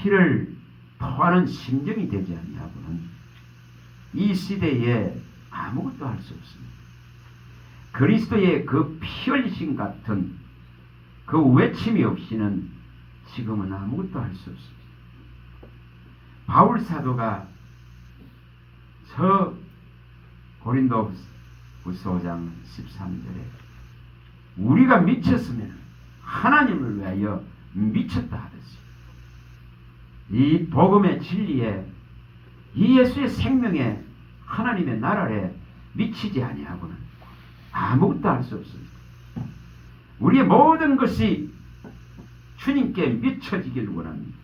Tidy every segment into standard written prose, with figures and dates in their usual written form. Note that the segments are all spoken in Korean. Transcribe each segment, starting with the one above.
피를 토하는 심정이 되지 않냐고는 이 시대에 아무것도 할 수 없습니다. 그리스도의 그 피 흘리심 같은 그 외침이 없이는 지금은 아무것도 할 수 없습니다. 바울 사도가 저 고린도후서 5장 13절에 우리가 미쳤으면 하나님을 위하여 미쳤다 하듯이 이 복음의 진리에 이 예수의 생명에 하나님의 나라에 미치지 아니하고는 아무것도 할 수 없습니다. 우리의 모든 것이 주님께 미쳐지기를 원합니다.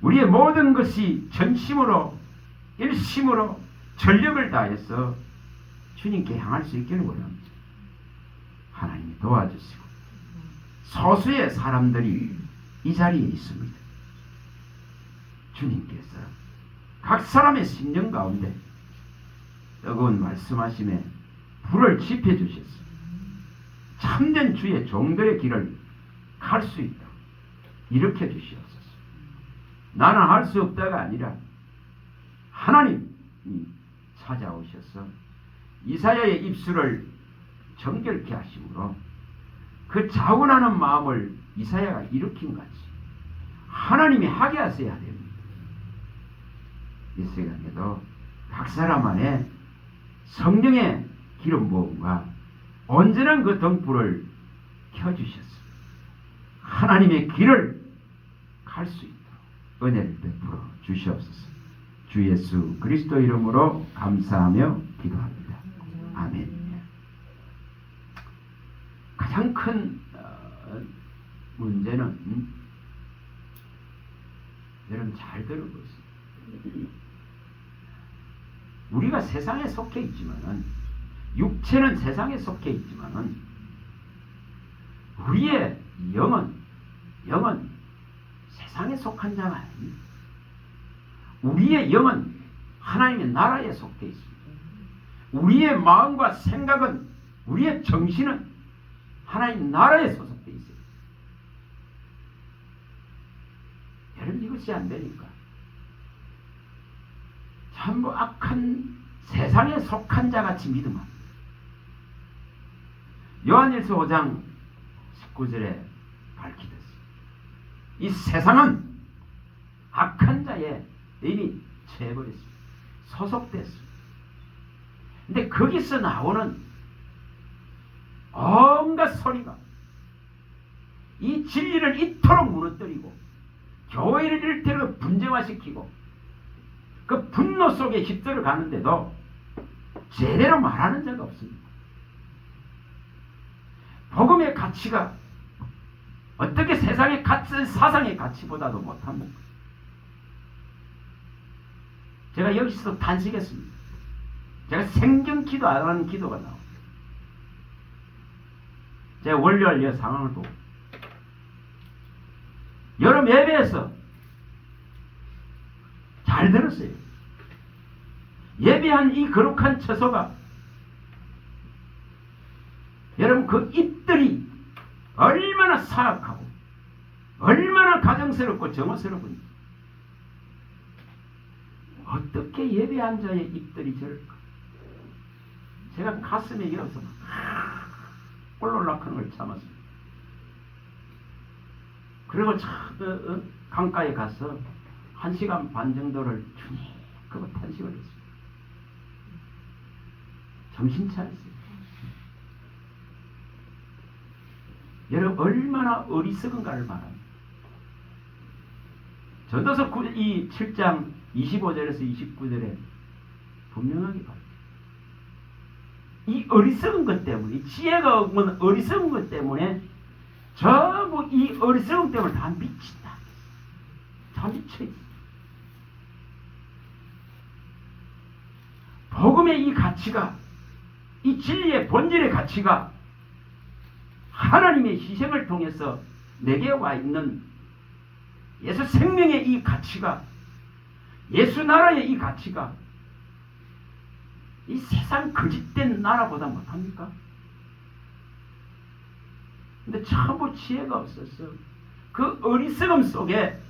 우리의 모든 것이 전심으로 일심으로 전력을 다해서 주님께 향할 수 있기를 원합니다. 하나님이 도와주시고 소수의 사람들이 이 자리에 있습니다. 주님께서 각 사람의 심령 가운데 뜨거운 말씀하심에 불을 지펴주셨습니다. 참된 주의 종들의 길을 갈 수 있도록 일으켜 주시옵소서. 나는 할 수 없다가 아니라 하나님이 찾아오셔서 이사야의 입술을 정결케 하심으로 그 자원하는 마음을 이사야가 일으킨 같이 하나님이 하게 하셔야 됩니다. 이 시간에도 각 사람 안에 성령의 기름 부음과 온전한 그 등불을 켜주셨습니다. 하나님의 길을 갈 수 있도록 은혜를 베풀어 주시옵소서. 주 예수 그리스도 이름으로 감사하며 기도합니다. 아멘. 가장 큰 문제는 여러분 잘 들어보세요. 우리가 세상에 속해 있지만은 육체는 세상에 속해 있지만은 우리의 영은 세상에 속한 자가 아닙니다. 우리의 영은 하나님의 나라에 속해 있습니다. 우리의 마음과 생각은 우리의 정신은 하나님 나라에 소속되어 있어요. 여러분 이것이 안 되니까 전부 악한 세상에 속한 자같이 믿으면 요한일서 5장 19절에 밝히듯이 이 세상은 악한 자에 이미 채해버렸습니다. 소속됐습니다. 근데 거기서 나오는 온갖 소리가 이 진리를 이토록 무너뜨리고 교회를 일테로 분쟁화시키고 그 분노 속에 휩들어 가는데도 제대로 말하는 자가 없습니다. 복음의 가치가 어떻게 세상의 가치, 사상의 가치보다도 못합니까? 제가 여기서 단식했습니다. 제가 생전 기도 안 하는 기도가 나옵니다. 제가 월요일 상황을 보고 여름 예배에서 잘 들었어요. 예배한 이 거룩한 처소가 여러분 그 입들이 얼마나 사악하고 얼마나 가정스럽고 정오스러운지 어떻게 예배한 자의 입들이 저럴까? 제가 가슴에 이어서 꼴놀락하는 걸 참았습니다. 그리고 강가에 가서 1시간 반 정도를 주님 그거 탄식을 했습니다. 정신 차렸어요. 여러분 얼마나 어리석은가를 말합니다. 전도서 7장 25절에서 29절에 분명하게 봐요. 이 어리석은 것 때문에 이 지혜가 없는 어리석은 것 때문에 전부 이 어리석음 때문에 다 미친다. 다 미쳐있어. 복음의 이 가치가 이 진리의 본질의 가치가 하나님의 희생을 통해서 내게 와 있는 예수 생명의 이 가치가 예수 나라의 이 가치가 이 세상 거짓된 나라보다 못합니까? 근데 전부 지혜가 없었어. 그 어리석음 속에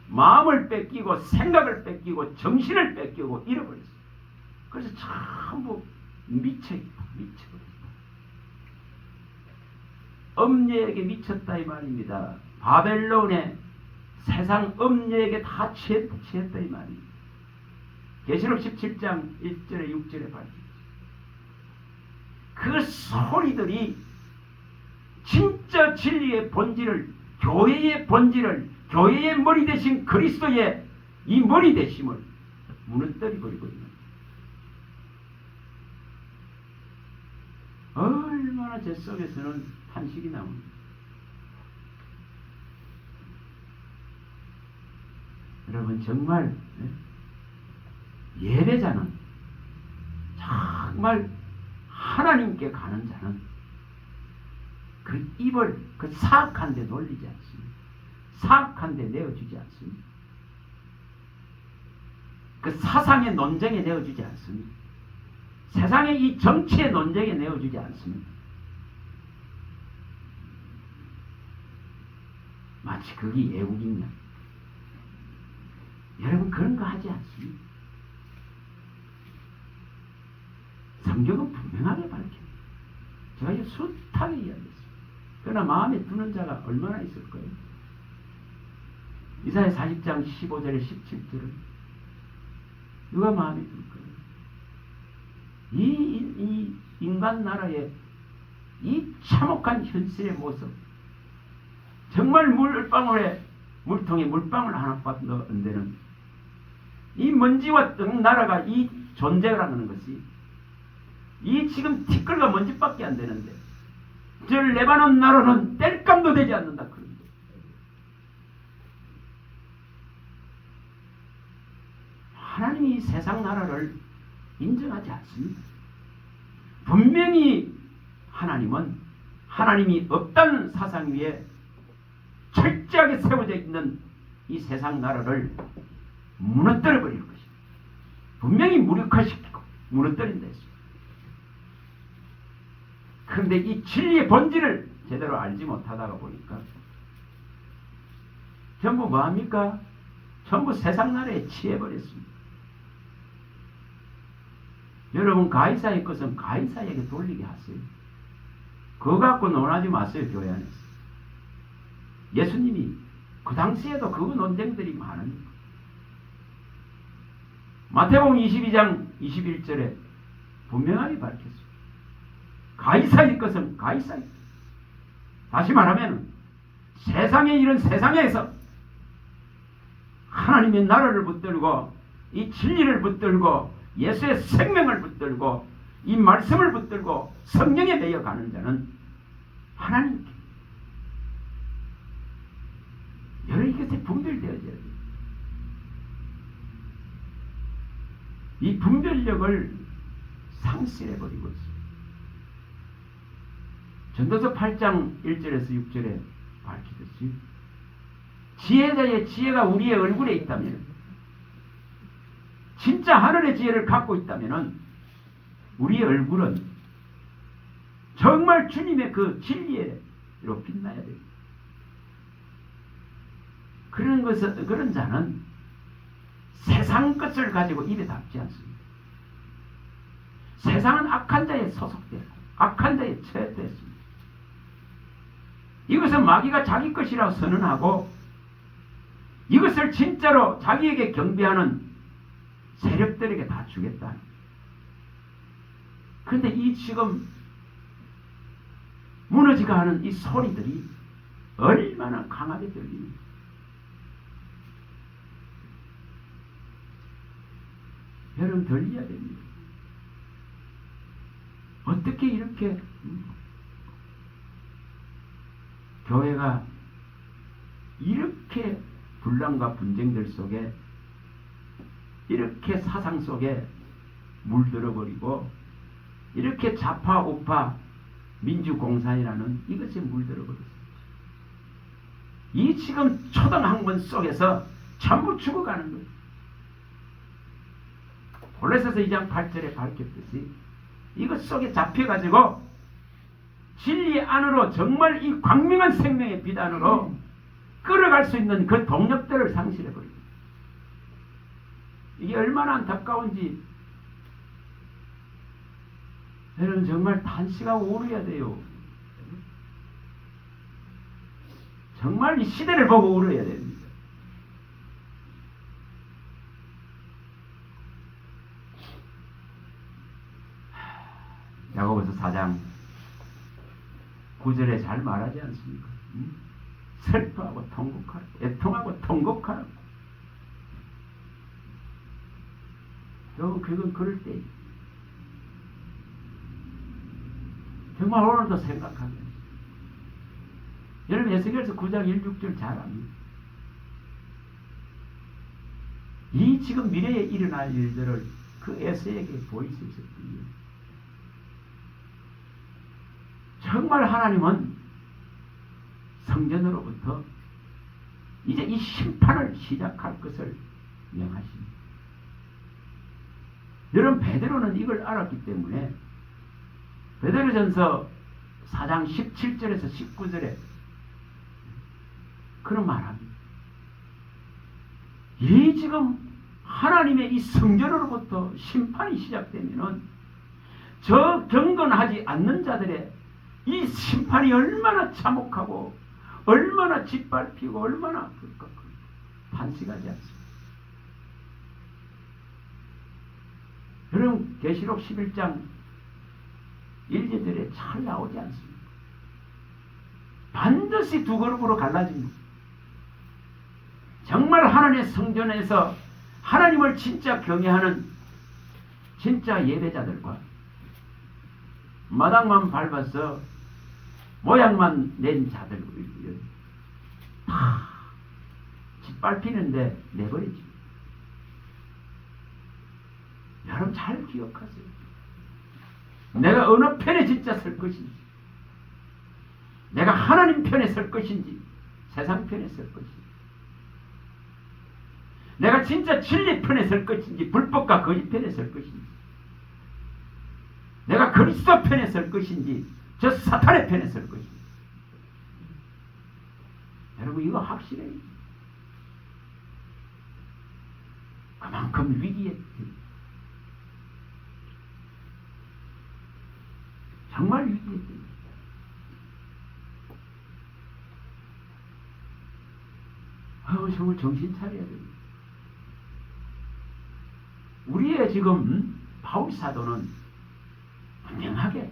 마음을 뺏기고 생각을 뺏기고 정신을 뺏기고 잃어버렸어요. 그래서 전부 미쳐있다. 미쳐버렸다. 음녀에게 미쳤다 이 말입니다. 바벨론의 세상 음녀에게 다 취했다 이 말입니다. 계시록 17장 1절에 6절에 밝혀졌어요. 그 소리들이 진짜 진리의 본질을, 교회의 본질을, 교회의 머리 대신 그리스도의 이 머리 대심을 무너뜨려 버리고 있는 거예요. 얼마나 제 속에서는 탄식이 나옵니다. 여러분 정말 예배자는 정말 하나님께 가는 자는 그 입을 그 사악한 데 돌리지 않습니다. 사악한 데 내어주지 않습니다. 그 사상의 논쟁에 내어주지 않습니다. 세상의 이 정치의 논쟁에 내어주지 않습니다. 마치 그게 애국이냐. 여러분 그런 거 하지 않습니다. 성경은 분명하게 밝힙니다. 제가 이제 숱하게 이야기했습니다. 그러나 마음에 드는 자가 얼마나 있을 거예요? 이사야 40장 15절에 17절은 누가 마음에 들 거예요? 이 인간 나라의 이 참혹한 현실의 모습, 정말 물통에 물방울 하나밖에 안 되는 이 먼지와 땅 나라가 이 존재라는 것이 이 지금 티끌과 먼지밖에 안 되는데 저 레바논 나라는 뗄감도 되지 않는다. 그런 거. 하나님이 이 세상 나라를 인정하지 않습니다. 분명히 하나님은 하나님이 없다는 사상 위에 철저하게 세워져 있는 이 세상 나라를 무너뜨려 버리는 것입니다. 분명히 무력화시키고 무너뜨린다 했습니다. 그런데 이 진리의 본질을 제대로 알지 못하다가 보니까 전부 뭐합니까? 전부 세상 나라에 취해버렸습니다. 여러분 가이사의 것은 가이사에게 돌리게 하세요. 그거 갖고 논하지 마세요. 교회 안에서. 예수님이 그 당시에도 그 논쟁들이 많으니까. 마태복음 22장 21절에 분명하게 밝혔습니다. 가이사의 것은 가이사의 것. 다시 말하면 세상의 일은 세상에서 하나님의 나라를 붙들고 이 진리를 붙들고 예수의 생명을 붙들고 이 말씀을 붙들고 성령에 매여 가는 자는 하나님께 여러 이것에 분별되어져야 돼요. 이 분별력을 상실해버리고 있습니다. 전도서 8장 1절에서 6절에 밝히듯이 지혜자의 지혜가 우리의 얼굴에 있다면, 진짜 하늘의 지혜를 갖고 있다면 우리의 얼굴은 정말 주님의 그 진리로 빛나야 됩니다. 그런 자는 세상 것을 가지고 입에 담지 않습니다. 세상은 악한 자에 소속되고 악한 자에 처해됐습니다. 이것은 마귀가 자기 것이라고 선언하고 이것을 진짜로 자기에게 경배하는 세력들에게 다 주겠다. 그런데 이 지금 무너지가 하는 이 소리들이 얼마나 강하게 들립니다. 여러분 들려야 됩니다. 어떻게 이렇게 교회가 이렇게 분란과 분쟁들 속에 이렇게 사상 속에 물들어 버리고 이렇게 좌파 우파 민주공산이라는 이것에 물들어 버렸습니다. 이 지금 초등학문 속에서 전부 죽어가는 거예요. 골로새서 2장 8절에 밝혔듯이 이것 속에 잡혀가지고 진리 안으로 정말 이 광명한 생명의 빛 안으로 끌어갈 수 있는 그 동력들을 상실해버립니다. 이게 얼마나 안타까운지 여러분 정말 탄식하고 울어야 돼요. 정말 이 시대를 보고 울어야 됩니다. 야고보서 4장 9절에 잘 말하지 않습니까? 슬퍼하고 통곡하라, 애통하고 통곡하라. 그건 그럴 때 정말 오늘도 생각하면 여러분 에스겔서 9장 1, 6절 잘 압니다. 이 지금 미래에 일어날 일들을 그 에스에게 보일 수 있었군요. 정말 하나님은 성전으로부터 이제 이 심판을 시작할 것을 명하십니다. 여러분 베드로는 이걸 알았기 때문에 베드로전서 4장 17절에서 19절에 그런 말합니다. 이 지금 하나님의 이 성전으로부터 심판이 시작되면은 저 경건하지 않는 자들의 이 심판이 얼마나 참혹하고 얼마나 짓밟히고 얼마나 탄식하지 않습니까? 여러분 계시록 11장 1절에 잘 나오지 않습니까? 반드시 두 그룹으로 갈라집니다. 정말 하나님의 성전에서 하나님을 진짜 경외하는 진짜 예배자들과 마당만 밟아서 모양만 낸 자들 다 짓밟히는데 내버리지. 여러분 잘 기억하세요. 내가 어느 편에 진짜 설 것인지, 내가 하나님 편에 설 것인지, 세상 편에 설 것인지, 내가 진짜 진리 편에 설 것인지, 불법과 거짓 편에 설 것인지, 내가 그리스도 편에 설 것인지, 저 사탄의 편에 설 것인지. 여러분 이거 확실해요. 그만큼 위기에 정말 위기에 정말 정신 차려야 됩니다. 우리의 지금 바울 사도는 분명하게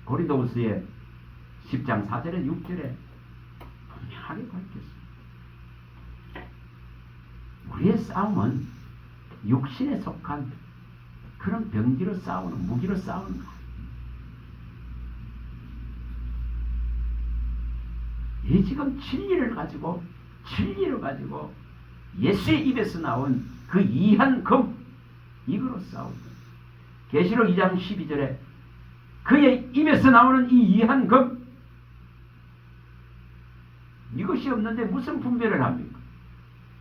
고린도후서의 10장 4절에 6절에 분명하게 밝혔습니다. 우리의 싸움은 육신에 속한 그런 병기로 싸우는, 무기로 싸우는 거. 이 지금 진리를 가지고 예수의 입에서 나온 그 이한금 이거로 싸우는 거예요. 계시록 2장 12절에 그의 입에서 나오는 이 이한금, 이것이 없는데 무슨 분별을 합니까?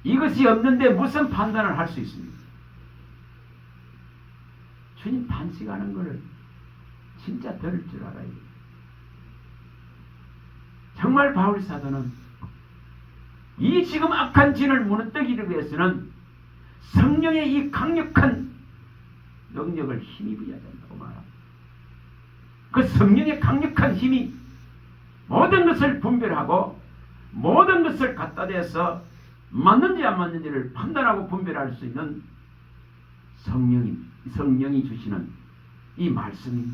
이것이 없는데 무슨 판단을 할 수 있습니까? 주님 탄식하는 것을 진짜 들을 줄 알아야 돼요. 정말 바울 사도는 이 지금 악한 진을 무너뜨리기 위해서는 성령의 이 강력한 능력을 힘입어야 된다고 말합니다. 그 성령의 강력한 힘이 모든 것을 분별하고 모든 것을 갖다 대서 맞는지 안 맞는지를 판단하고 분별할 수 있는 성령이 주시는 이 말씀이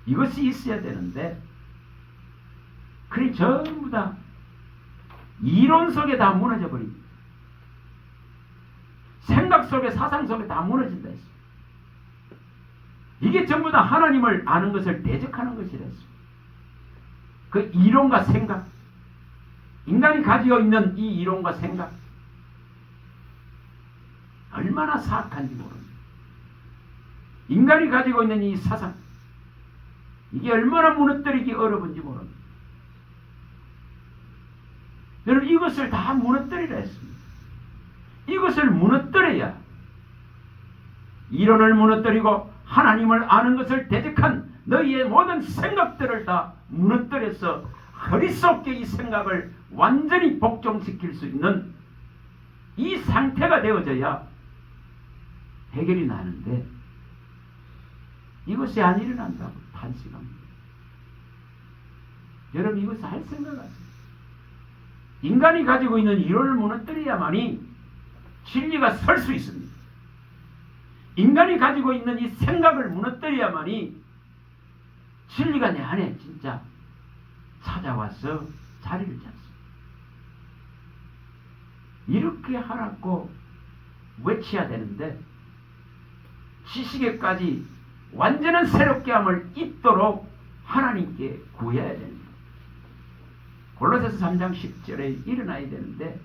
이것이 있어야 되는데, 그게 전부 다 이론 속에 다 무너져 버립니다. 생각 속에, 사상 속에 다 무너진다 했습니다. 이게 전부 다 하나님을 아는 것을 대적하는 것이라 했습니다. 그 이론과 생각, 인간이 가지고 있는 이 이론과 생각, 얼마나 사악한지 모릅니다. 인간이 가지고 있는 이 사상, 이게 얼마나 무너뜨리기 어려운지 모릅니다. 여러분 이것을 다 무너뜨리라 했습니다. 이것을 무너뜨려야 이론을 무너뜨리고 하나님을 아는 것을 대적한 너희의 모든 생각들을 다 무너뜨려서 허리속에 이 생각을 완전히 복종시킬 수 있는 이 상태가 되어져야 해결이 나는데 이것이 안 일어난다고 탄식합니다. 여러분 이것을 할 생각하세요. 인간이 가지고 있는 이론을 무너뜨려야만이 진리가 설 수 있습니다. 인간이 가지고 있는 이 생각을 무너뜨려야만이 진리가 내 안에 진짜 찾아와서 자리를 잡습니다. 이렇게 하라고 외쳐야 되는데 지식에까지 완전한 새롭게 함을 입도록 하나님께 구해야 됩니다. 골로새서 3장 10절에 일어나야 되는데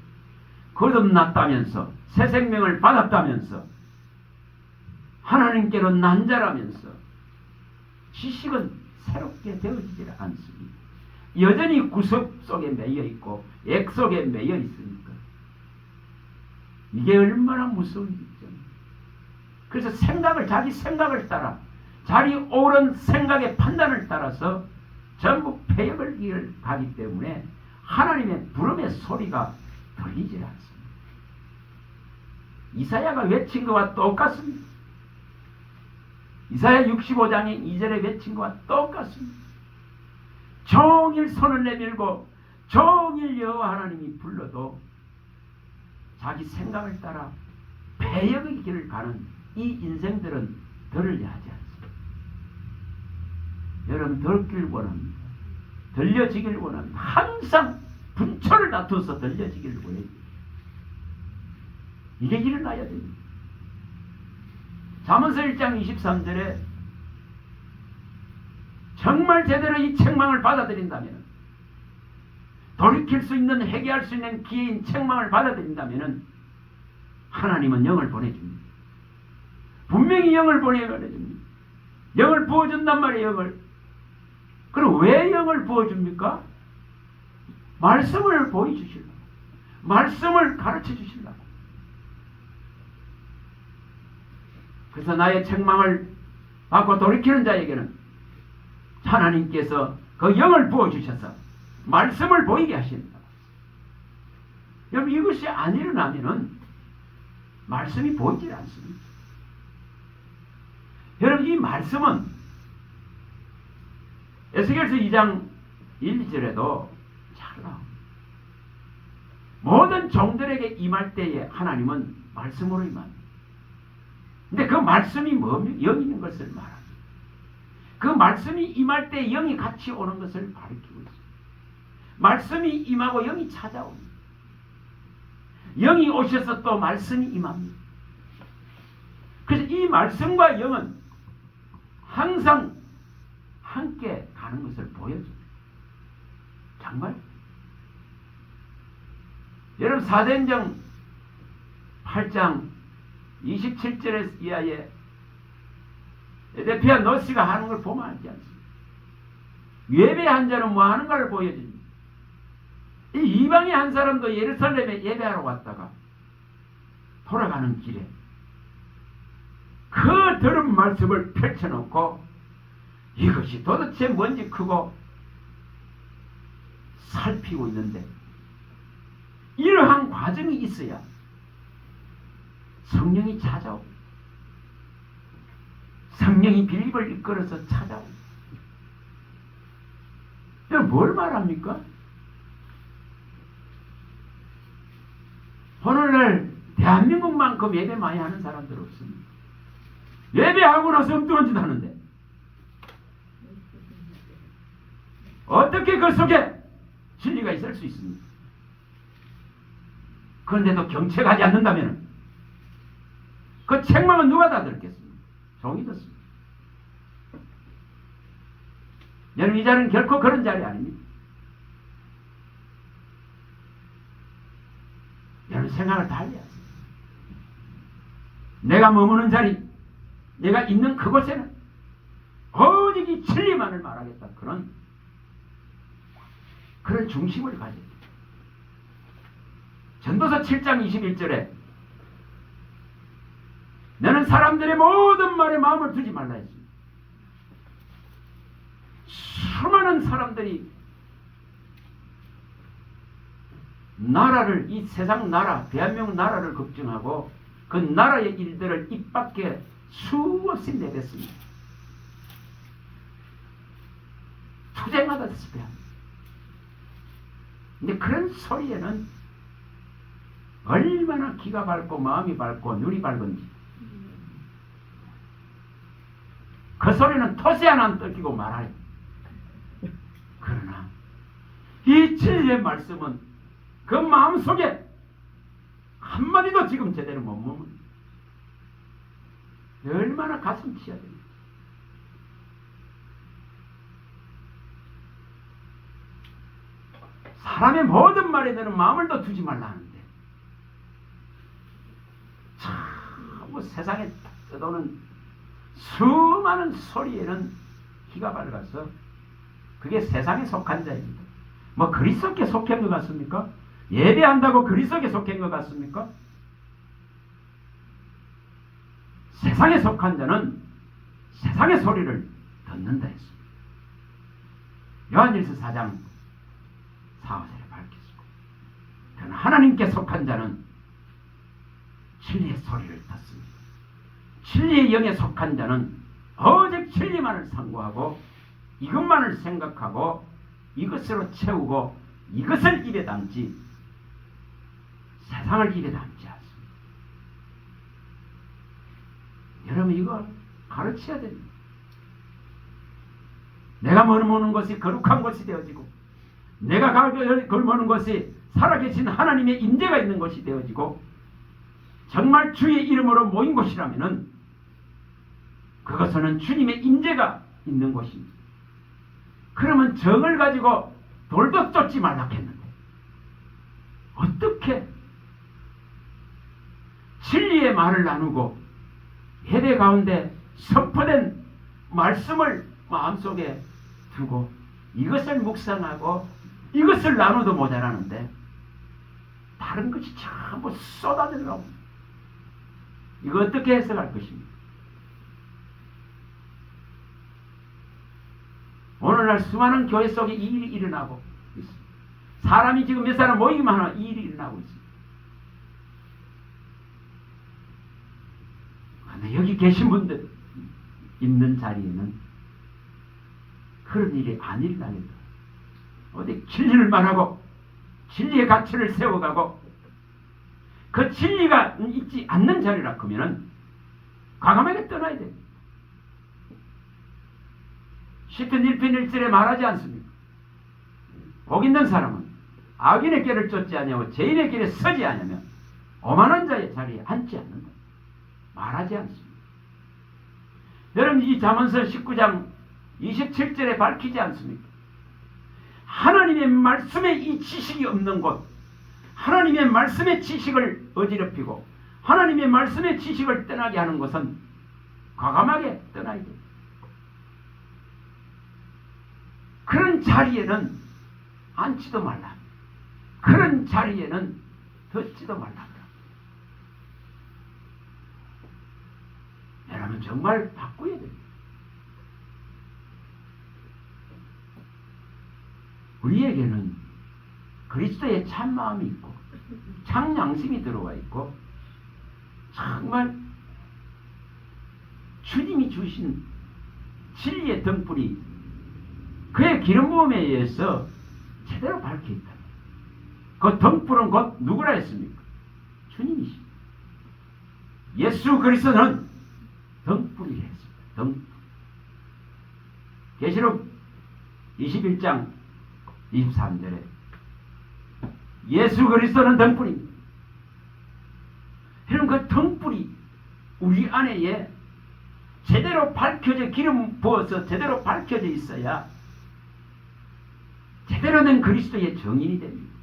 거듭났다면서 새 생명을 받았다면서 하나님께로 난자라면서 지식은 새롭게 되어지질 않습니다. 여전히 구석 속에 매여 있고 액 속에 매여 있으니까 이게 얼마나 무서운 일이죠. 그래서 자기 생각을 따라 자기 옳은 생각의 판단을 따라서 전부 폐역을 길 가기 때문에 하나님의 부름의 소리가 들리질 않습니다. 이사야가 외친 것과 똑같습니다. 이사야 65장의 2절에 외친 것과 똑같습니다. 종일 손을 내밀고 종일 여호와 하나님이 불러도 자기 생각을 따라 폐역의 길을 가는 이 인생들은 들으려 하지 않습니다. 여러분 들길 원합니다. 들려지길 원합니다. 항상 분초를 다투어서 들려지길 원해요. 이게 일어나야 됩니다. 잠언서 1장 23절에 정말 제대로 이 책망을 받아들인다면 돌이킬 수 있는 회개할 수 있는 기회인 책망을 받아들인다면 하나님은 영을 보내줍니다. 분명히 영을 보내줍니다. 영을 부어준단 말이에요. 영을. 그럼 왜 영을 부어줍니까? 말씀을 보여주시려고, 말씀을 가르쳐 주시려고. 그래서 나의 책망을 받고 돌이키는 자에게는 하나님께서 그 영을 부어주셔서 말씀을 보이게 하신다. 여러분 이것이 안 일어나면은 말씀이 보이지 않습니다. 여러분 이 말씀은 에스겔서 2장 1, 2절에도 잘 나옵니다. 모든 종들에게 임할 때에 하나님은 말씀으로 임합니다. 근데 그 말씀이 뭡니까? 영이 있는 것을 말합니다. 그 말씀이 임할 때 영이 같이 오는 것을 가리키고 있습니다. 말씀이 임하고 영이 찾아옵니다. 영이 오셔서 또 말씀이 임합니다. 그래서 이 말씀과 영은 항상 함께 가는 것을 보여줍니다. 정말 여러분 사도행전 8장 27절에 이하에 에데피아 노시가 하는 걸 보면 알지 않습니까? 예배한 자는 뭐 하는가를 보여줍니다. 이 이방의 한 사람도 예루살렘에 예배하러 왔다가 돌아가는 길에 그 들은 말씀을 펼쳐놓고 이것이 도대체 뭔지 크고 살피고 있는데 이러한 과정이 있어야 성령이 찾아오고 성령이 빌립을 이끌어서 찾아오고. 여러분 뭘 말합니까? 오늘날 대한민국만큼 예배 많이 하는 사람들 없습니다. 예배하고 나서 엉뚱한 짓 하는데 어떻게 그 속에 진리가 있을 수 있습니까? 그런데도 경책하지 않는다면 그 책망은 누가 다 들겠습니까? 종이 듣습니다. 여러분 이 자리는 결코 그런 자리 아닙니다. 여러분 생각을 달리 하세요. 내가 머무는 자리, 내가 있는 그곳에는 오직 이 진리만을 말하겠다. 그런 중심을 가져야 됩니다. 전도서 7장 21절에 너는 사람들의 모든 말에 마음을 두지 말라 했습니다. 수많은 사람들이 나라를, 이 세상 나라, 대한민국 나라를 걱정하고 그 나라의 일들을 입 밖에 수없이 내뱉습니다. 투쟁하다시피 합니다. 근데 그런 소리에는 얼마나 기가 밝고 마음이 밝고 눈이 밝은지, 그 소리는 토시 하나 안 뜯기고 말아요. 그러나 이 진리의 말씀은 그 마음속에 한마디도 지금 제대로 못 묻는, 얼마나 가슴 치야 됩니까? 사람의 모든 말에 너는 마음을 더 두지 말라는데, 참 세상에 떠도는 수많은 소리에는 기가 밝아서 그게 세상에 속한 자입니다. 뭐 그리스도께 속한 것 같습니까? 예배한다고 그리스도께 속한 것 같습니까? 세상에 속한 자는 세상의 소리를 듣는다 했습니다. 요한일서 4장 4절에 밝혔습니다. 그러나 하나님께 속한 자는 진리의 소리를 듣습니다. 진리의 영에 속한 자는 오직 진리만을 상고하고 이것만을 생각하고 이것으로 채우고 이것을 입에 담지 세상을 입에 담지 않습니다. 여러분, 이걸 가르쳐야 됩니다. 내가 머무는 것이 거룩한 것이 되어지고 내가 걸머는 것이 살아계신 하나님의 임재가 있는 것이 되어지고 정말 주의 이름으로 모인 곳이라면은 그것은 주님의 임재가 있는 곳입니다. 그러면 정을 가지고 돌도 쫓지 말라 했는데 어떻게 진리의 말을 나누고 예배 가운데 선포된 말씀을 마음속에 두고 이것을 묵상하고 이것을 나눠도 모자라는데 다른 것이 전부 쏟아들어가고, 이거 어떻게 해석할 것입니까? 오늘날 수많은 교회 속에 이 일이 일어나고 있습니다. 사람이 지금 몇 사람 모이기만 하면 이 일이 일어나고 있습니다. 그런데 여기 계신 분들 있는 자리에는 그런 일이 안 일어나겠다. 어디 진리를 말하고 진리의 가치를 세워가고 그 진리가 있지 않는 자리라 하면은 과감하게 떠나야 됩니다. 시편 1편 1절에 말하지 않습니까? 복 있는 사람은 악인의 길을 쫓지 아니하고 죄인의 길에 서지 아니하면 오만한 자의 자리에 앉지 않는다. 말하지 않습니다. 여러분, 이 잠언서 19장 27절에 밝히지 않습니까? 하나님의 말씀에 이 지식이 없는 곳, 하나님의 말씀의 지식을 어지럽히고 하나님의 말씀의 지식을 떠나게 하는 것은 과감하게 떠나야 됩니다. 그런 자리에는 앉지도 말라. 그런 자리에는 듣지도 말라. 여러분, 정말 바꿔야 됩니다. 우리에게는 그리스도의 참마음이 있고 참양심이 들어와 있고 정말 주님이 주신 진리의 등불이 그의 기름 부음에 의해서 제대로 밝혀있다. 그 등불은 곧 누구라 했습니까? 주님이십니다. 예수 그리스도는 등불이라 했습니다. 등불. 계시록 21장 23절에 예수 그리스도는 등불입니다. 그럼 그 등불이 우리 안에 제대로 밝혀져, 기름 부어서 제대로 밝혀져 있어야 제대로 된 그리스도의 정인이 됩니다.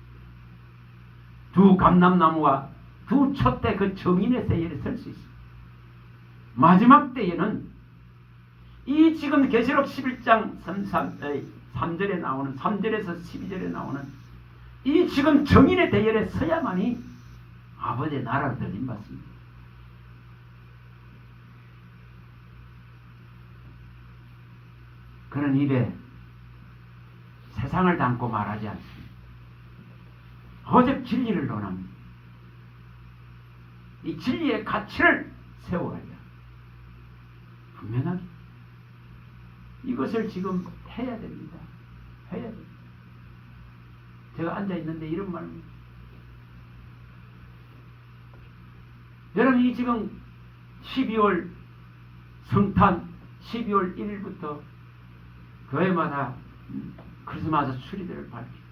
두 감람나무와 두 촛대 그 정인의 세계에 설 수 있습니다. 마지막 때에는 이 지금 계시록 11장 3절에 나오는 3절에서 12절에 나오는 이 지금 정인의 대열에 서야만이 아버지의 나라를 들림받습니다. 그런 입에 세상을 담고 말하지 않습니다. 오직 진리를 논합니다. 이 진리의 가치를 세워가야 분명하게 이것을 지금 해야 됩니다. 해야 됩니다. 제가 앉아있는데 이런 말입니다. 여러분이 지금 12월 성탄 12월 1일부터 교회마다 크리스마스 추리들을 밝히고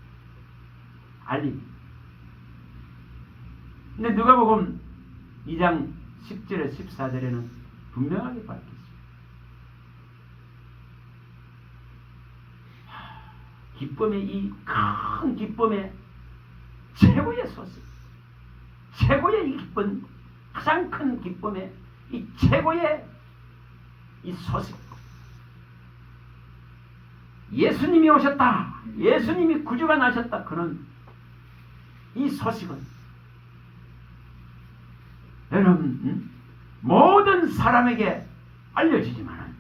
알립니다. 근데 누가복음 2장 10절에 14절에는 분명하게 밝혔습니다. 기쁨의 이 큰 기쁨의 최고의 소식, 최고의 이 기쁨, 가장 큰 기쁨의 이 최고의 이 소식, 예수님이 오셨다, 예수님이 구주가 나셨다. 그는 이 소식은 여러분 모든 사람에게 알려지지만은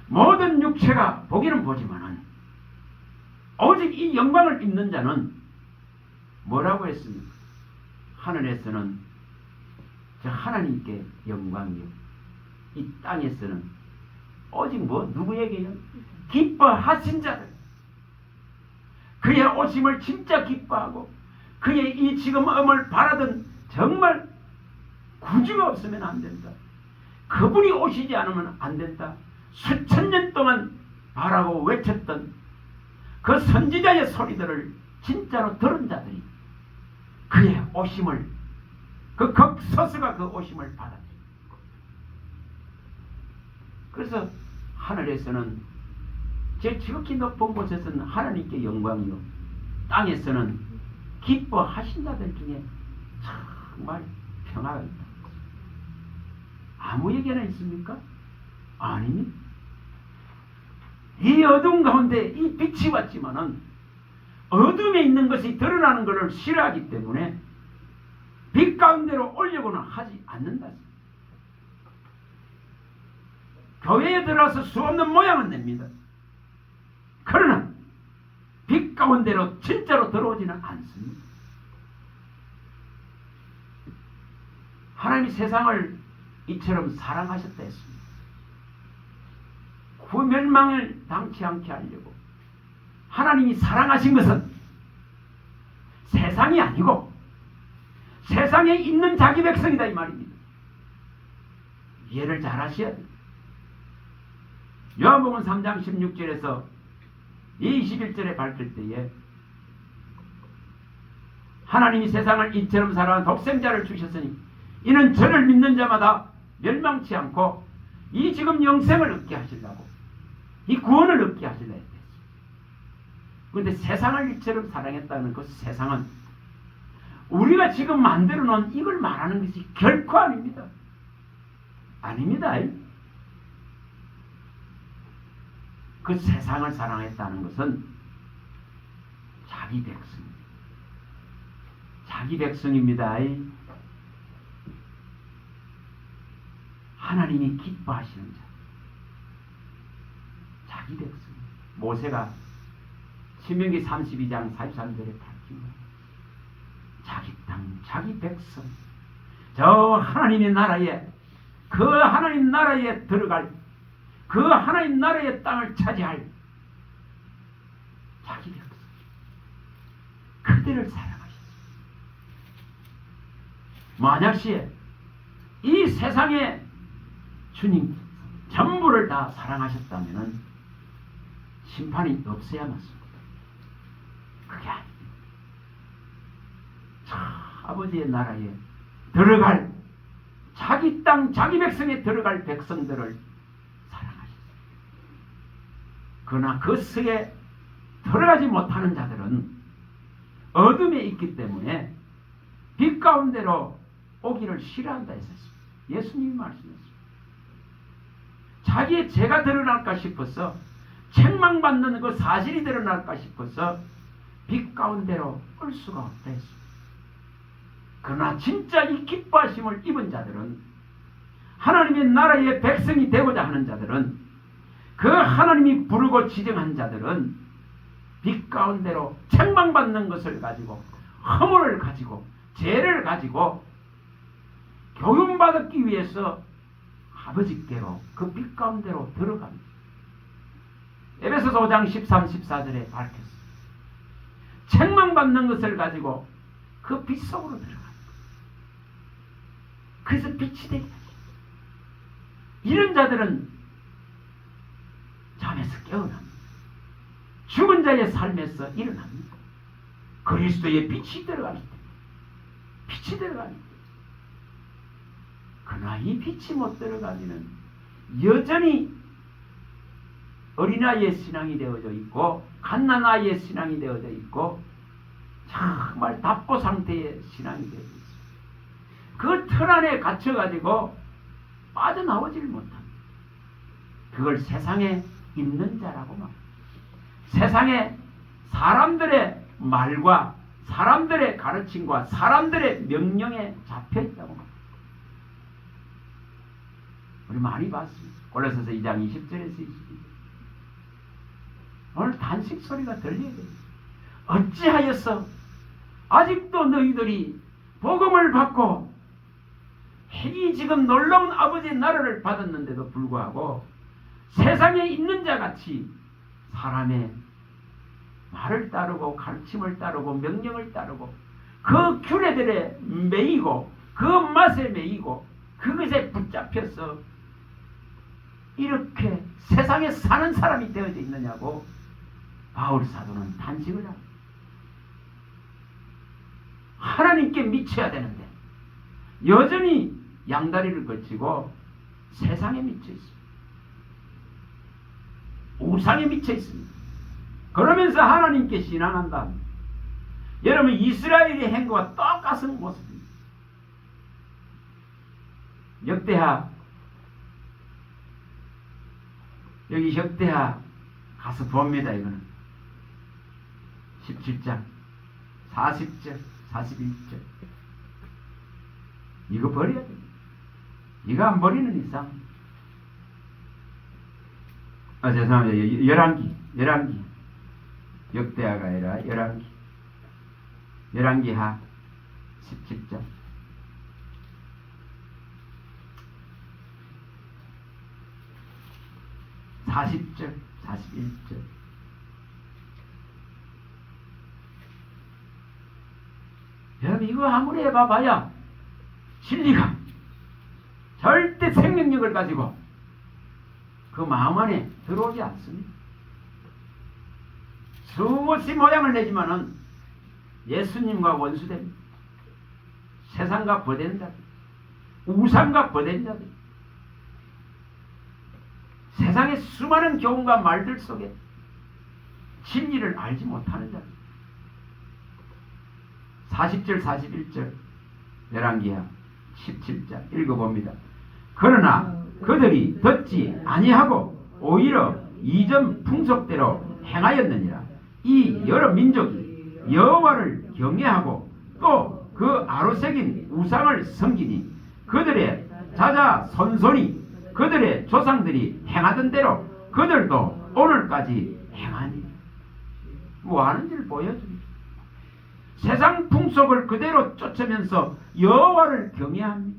모든 육체가 보기는 보지만은 오직 이 영광을 입는 자는 뭐라고 했습니까? 하늘에서는 저 하나님께 영광이요, 이 땅에서는 오직 누구에게요? 기뻐하신 자들, 그의 오심을 진짜 기뻐하고 그의 이 지금 엄을 바라던 정말 구주가 없으면 안 된다, 그분이 오시지 않으면 안 된다, 수천 년 동안 바라고 외쳤던 그 선지자의 소리들을 진짜로 들은 자들이 그의 오심을, 그 극소수가 그 오심을 받았다. 그래서 하늘에서는 제 지극히 높은 곳에서는 하나님께 영광이요, 땅에서는 기뻐하신 자들 중에 정말 평화가 있다. 아무에게나 있습니까? 아닙니다. 이 어두운 가운데 이 빛이 왔지만은 어둠에 있는 것이 드러나는 것을 싫어하기 때문에 빛 가운데로 오려고는 하지 않는다. 교회에 들어와서 수없는 모양은 냅니다. 그러나 빛 가운데로 진짜로 들어오지는 않습니다. 하나님이 세상을 이처럼 사랑하셨다 했습니다. 구멸망을 당치 않게 하려고. 하나님이 사랑하신 것은 세상이 아니고 세상에 있는 자기 백성이다 이 말입니다. 이해를 잘 하셔야 돼요. 요한복음 3장 16절에서 21절에 밝힐 때에 하나님이 세상을 이처럼 사랑한 독생자를 주셨으니 이는 저를 믿는 자마다 멸망치 않고 이 지금 영생을 얻게 하시려고, 이 구원을 얻게 하시려 했습니다. 그런데 세상을 이처럼 사랑했다는 그 세상은 우리가 지금 만들어 놓은 이걸 말하는 것이 결코 아닙니다. 아닙니다. 그 세상을 사랑했다는 것은 자기 백성입니다. 자기 백성입니다. 하나님이 기뻐하시는 자, 자기 백성. 모세가 신명기 32장 43절에 밝힌 거예요. 자기 땅, 자기 백성, 저 하나님의 나라에, 그 하나님 나라에 들어갈, 그 하나님 나라의 땅을 차지할 자기 백성, 그들을 사랑하셨습니다. 만약시에 이 세상에 주님 전부를 다 사랑하셨다면 심판이 없어야 맞습니다. 그게 아닙니다. 아버지의 나라에 들어갈, 자기 땅, 자기 백성에 들어갈 백성들을 사랑하셨습니다. 그러나 그 속에 들어가지 못하는 자들은 어둠에 있기 때문에 빛 가운데로 오기를 싫어한다 했었습니다. 예수님이 말씀했습니다. 자기의 죄가 드러날까 싶어서, 책망받는 그 사실이 드러날까 싶어서 빛 가운데로 올 수가 없다 했습니다. 그러나 진짜 이 기뻐하심을 입은 자들은, 하나님의 나라의 백성이 되고자 하는 자들은, 그 하나님이 부르고 지정한 자들은 빛 가운데로 책망받는 것을 가지고 허물을 가지고 죄를 가지고 교훈받기 위해서 아버지께로 그 빛 가운데로 들어갑니다. 에베소서 5장 13, 14절에 밝혔습니다. 책망받는 것을 가지고 그 빛 속으로 들어갑니다. 그래서 빛이 되게 하죠. 이런 자들은 잠에서 깨어납니다. 죽은 자의 삶에서 일어납니다. 그리스도의 빛이 들어가기 때문에 빛이 들어가기 때문에. 그러나 이 빛이 못 들어가면 여전히 어린아이의 신앙이 되어져 있고 갓난아이의 신앙이 되어져 있고 정말 답보 상태의 신앙이 되어져 있습니다. 그 틀 안에 갇혀가지고 빠져나오질 못합니다. 그걸 세상에 있는 자라고 말합니다. 세상에 사람들의 말과 사람들의 가르침과 사람들의 명령에 잡혀있다고 말합니다. 우리 많이 봤습니다. 골로새서 2장 20절에서 22절. 오늘 단식 소리가 들려야 돼요. 어찌하여서 아직도 너희들이 복음을 받고 이 지금 놀라운 아버지의 나라를 받았는데도 불구하고 세상에 있는 자 같이 사람의 말을 따르고 가르침을 따르고 명령을 따르고 그 규례들에 매이고 그 맛에 매이고 그것에 붙잡혀서 이렇게 세상에 사는 사람이 되어져 있느냐고 바울 사도는 단식을 합니다. 하나님께 미쳐야 되는데 여전히 양다리를 거치고 세상에 미쳐 있습니다. 우상에 미쳐 있습니다. 그러면서 하나님께 신앙한다. 여러분 이스라엘의 행동과 똑같은 모습입니다. 역대하 여기 역대하 가서 봅니다. 이거는 17장 40절 41절 이거 버려야 됩니다. 이거 안 버리는 이상 죄송합니다. 열왕기 역대하가 아니라 열왕기하 17장 40절 41절 여러분 이거 아무리 해봐야 진리가 절대 생명력을 가지고 그 마음 안에 들어오지 않습니다. 수없이 모양을 내지만은 예수님과 원수됩니다. 세상과 버된 자들, 우상과 버된 자들, 세상의 수많은 교훈과 말들 속에 진리를 알지 못하는 자들. 40절 41절 열왕기하 17장 읽어봅니다. 그러나 그들이 듣지 아니하고 오히려 이전 풍속대로 행하였느니라. 이 여러 민족이 여호와를 경외하고 또 그 아로새긴 우상을 섬기니 그들의 자자손손이 그들의 조상들이 행하던 대로 그들도 오늘까지 행하니. 뭐 하는지를 보여줍니다. 세상 풍속을 그대로 쫓으면서 여호와를 경외합니다.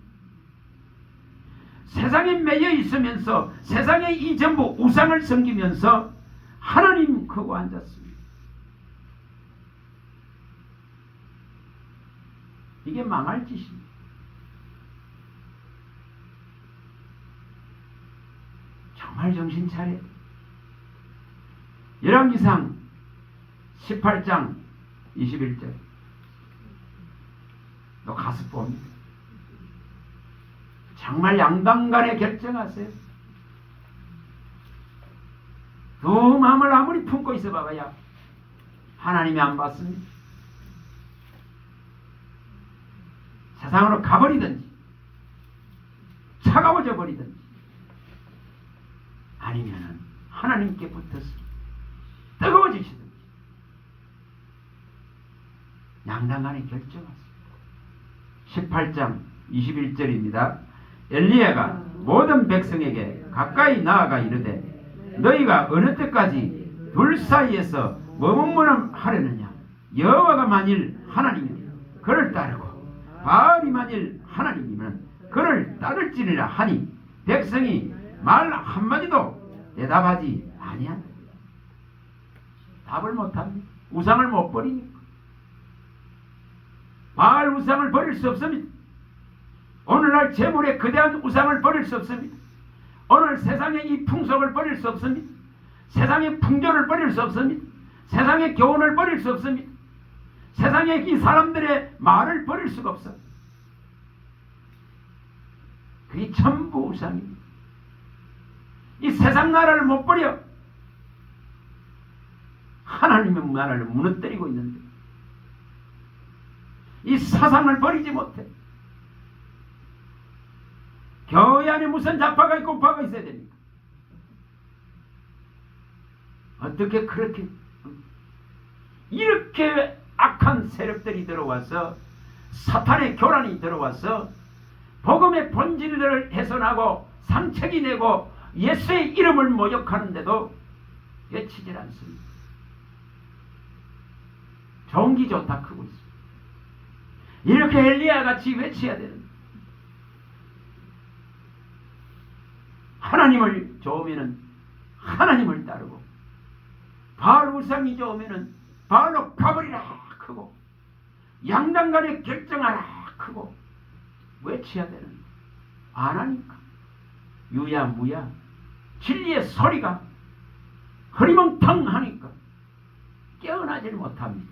세상에 매여 있으면서 세상에 이 전부 우상을 섬기면서 하나님 크고 앉았습니다. 이게 망할 짓입니다. 정말 정신 차려. 열왕기상 18장 21절 너 가서 봅니다. 정말 양당간에 결정하세요. 두 마음을 아무리 품고 있어 봐봐야 하나님이 안 받습니다. 세상으로 가버리든지 차가워져 버리든지 아니면은 하나님께 붙어서 뜨거워지시든지 양당간에 결정하세요. 18장 21절입니다. 엘리야가 모든 백성에게 가까이 나아가 이르되 너희가 어느 때까지 둘 사이에서 머뭇머뭇하려느냐. 여호와가 만일 하나님이니 그를 따르고 바알이 만일 하나님이면 그를 따를지니라 하니 백성이 말 한마디도 대답하지 아니한다. 답을 못합니다. 우상을 못 버리니까. 바알 우상을 버릴 수 없습니다. 오늘날 재물의 거대한 우상을 버릴 수 없습니다. 오늘 세상의 이 풍속을 버릴 수 없습니다. 세상의 풍조를 버릴 수 없습니다. 세상의 교훈을 버릴 수 없습니다. 세상의 이 사람들의 말을 버릴 수가 없어. 그게 전부 우상입니다. 이 세상 나라를 못 버려. 하나님의 나라를 무너뜨리고 있는데 이 사상을 버리지 못해. 교회 안에 무슨 좌파가 있고 우파가 있어야 됩니까? 어떻게 그렇게 이렇게 악한 세력들이 들어와서 사탄의 교란이 들어와서 복음의 본질들을 훼손하고 상책이 내고 예수의 이름을 모욕하는데도 외치질 않습니다. 좋은 기 좋다 크고 있습니다. 이렇게 엘리야 같이 외쳐야 되는, 하나님을 좋으면은 하나님을 따르고 바알 우상이 좋으면은 바알로 가버리라 크고 양당간에 결정하라 크고 외쳐야 되는, 안 하니까 유야무야 진리의 소리가 흐리멍텅하니까 깨어나질 못합니다.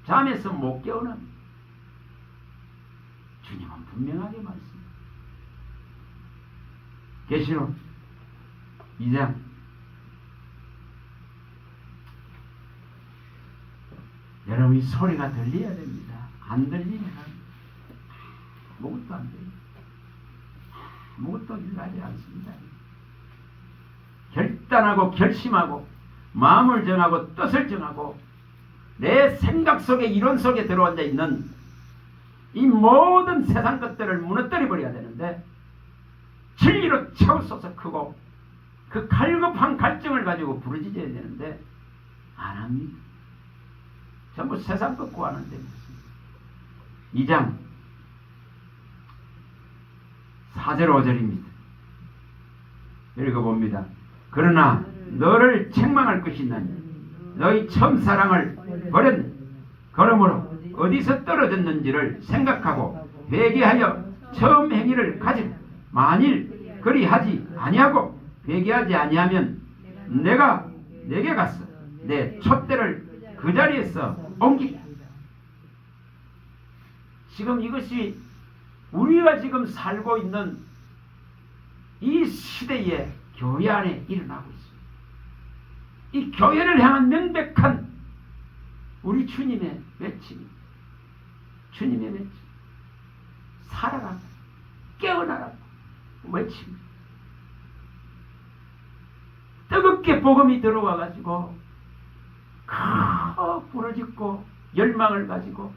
잠에서 못 깨어납니다. 주님은 분명하게 말씀합니다. 계시록 2장 여러분이 소리가 들려야 됩니다. 안 들리면 아무것도 안 돼요. 아무것도 일어나지 않습니다. 결단하고 결심하고 마음을 정하고 뜻을 정하고 내 생각 속에 이론 속에 들어앉아 있는 이 모든 세상 것들을 무너뜨려 버려야 되는데 진리로 채우소서 크고 그 갈급한 갈증을 가지고 부르짖어야 되는데 안 합니다. 전부 세상 것 구하는데 무슨 2장 4절 5절입니다. 읽어봅니다. 그러나 너를 책망할 것이 있나니 너희 처음 사랑을 버렸네. 그러므로 어디서 떨어졌는지를 생각하고 회개하여 처음 행위를 가지라. 만일 그리하지 아니하고 회개하지 아니하면 내가 내게 가서 내 촛대를 그 자리에서 옮기라. 지금 이것이 우리가 지금 살고 있는 이 시대에 교회 안에 일어나고 있습니다. 이 교회를 향한 명백한 우리 주님의 외침입니다. 주님의 외침. 살아라. 깨어나라. 외칩니다. 뜨겁게 복음이 들어와 가지고 부르짖고 열망을 가지고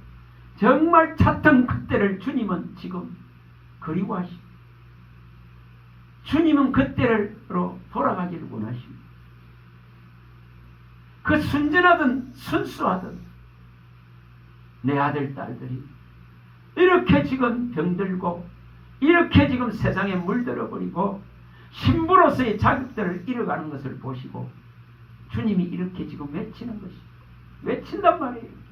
정말 찾던 그때를 주님은 지금 그리워하십니다. 주님은 그때로 돌아가기를 원하십니다. 그 순전하든 순수하든 내 아들 딸들이 이렇게 지금 병들고 이렇게 지금 세상에 물들어 버리고 신부로서의 자격들을 잃어가는 것을 보시고 주님이 이렇게 지금 외치는 것이 외친단 말이에요.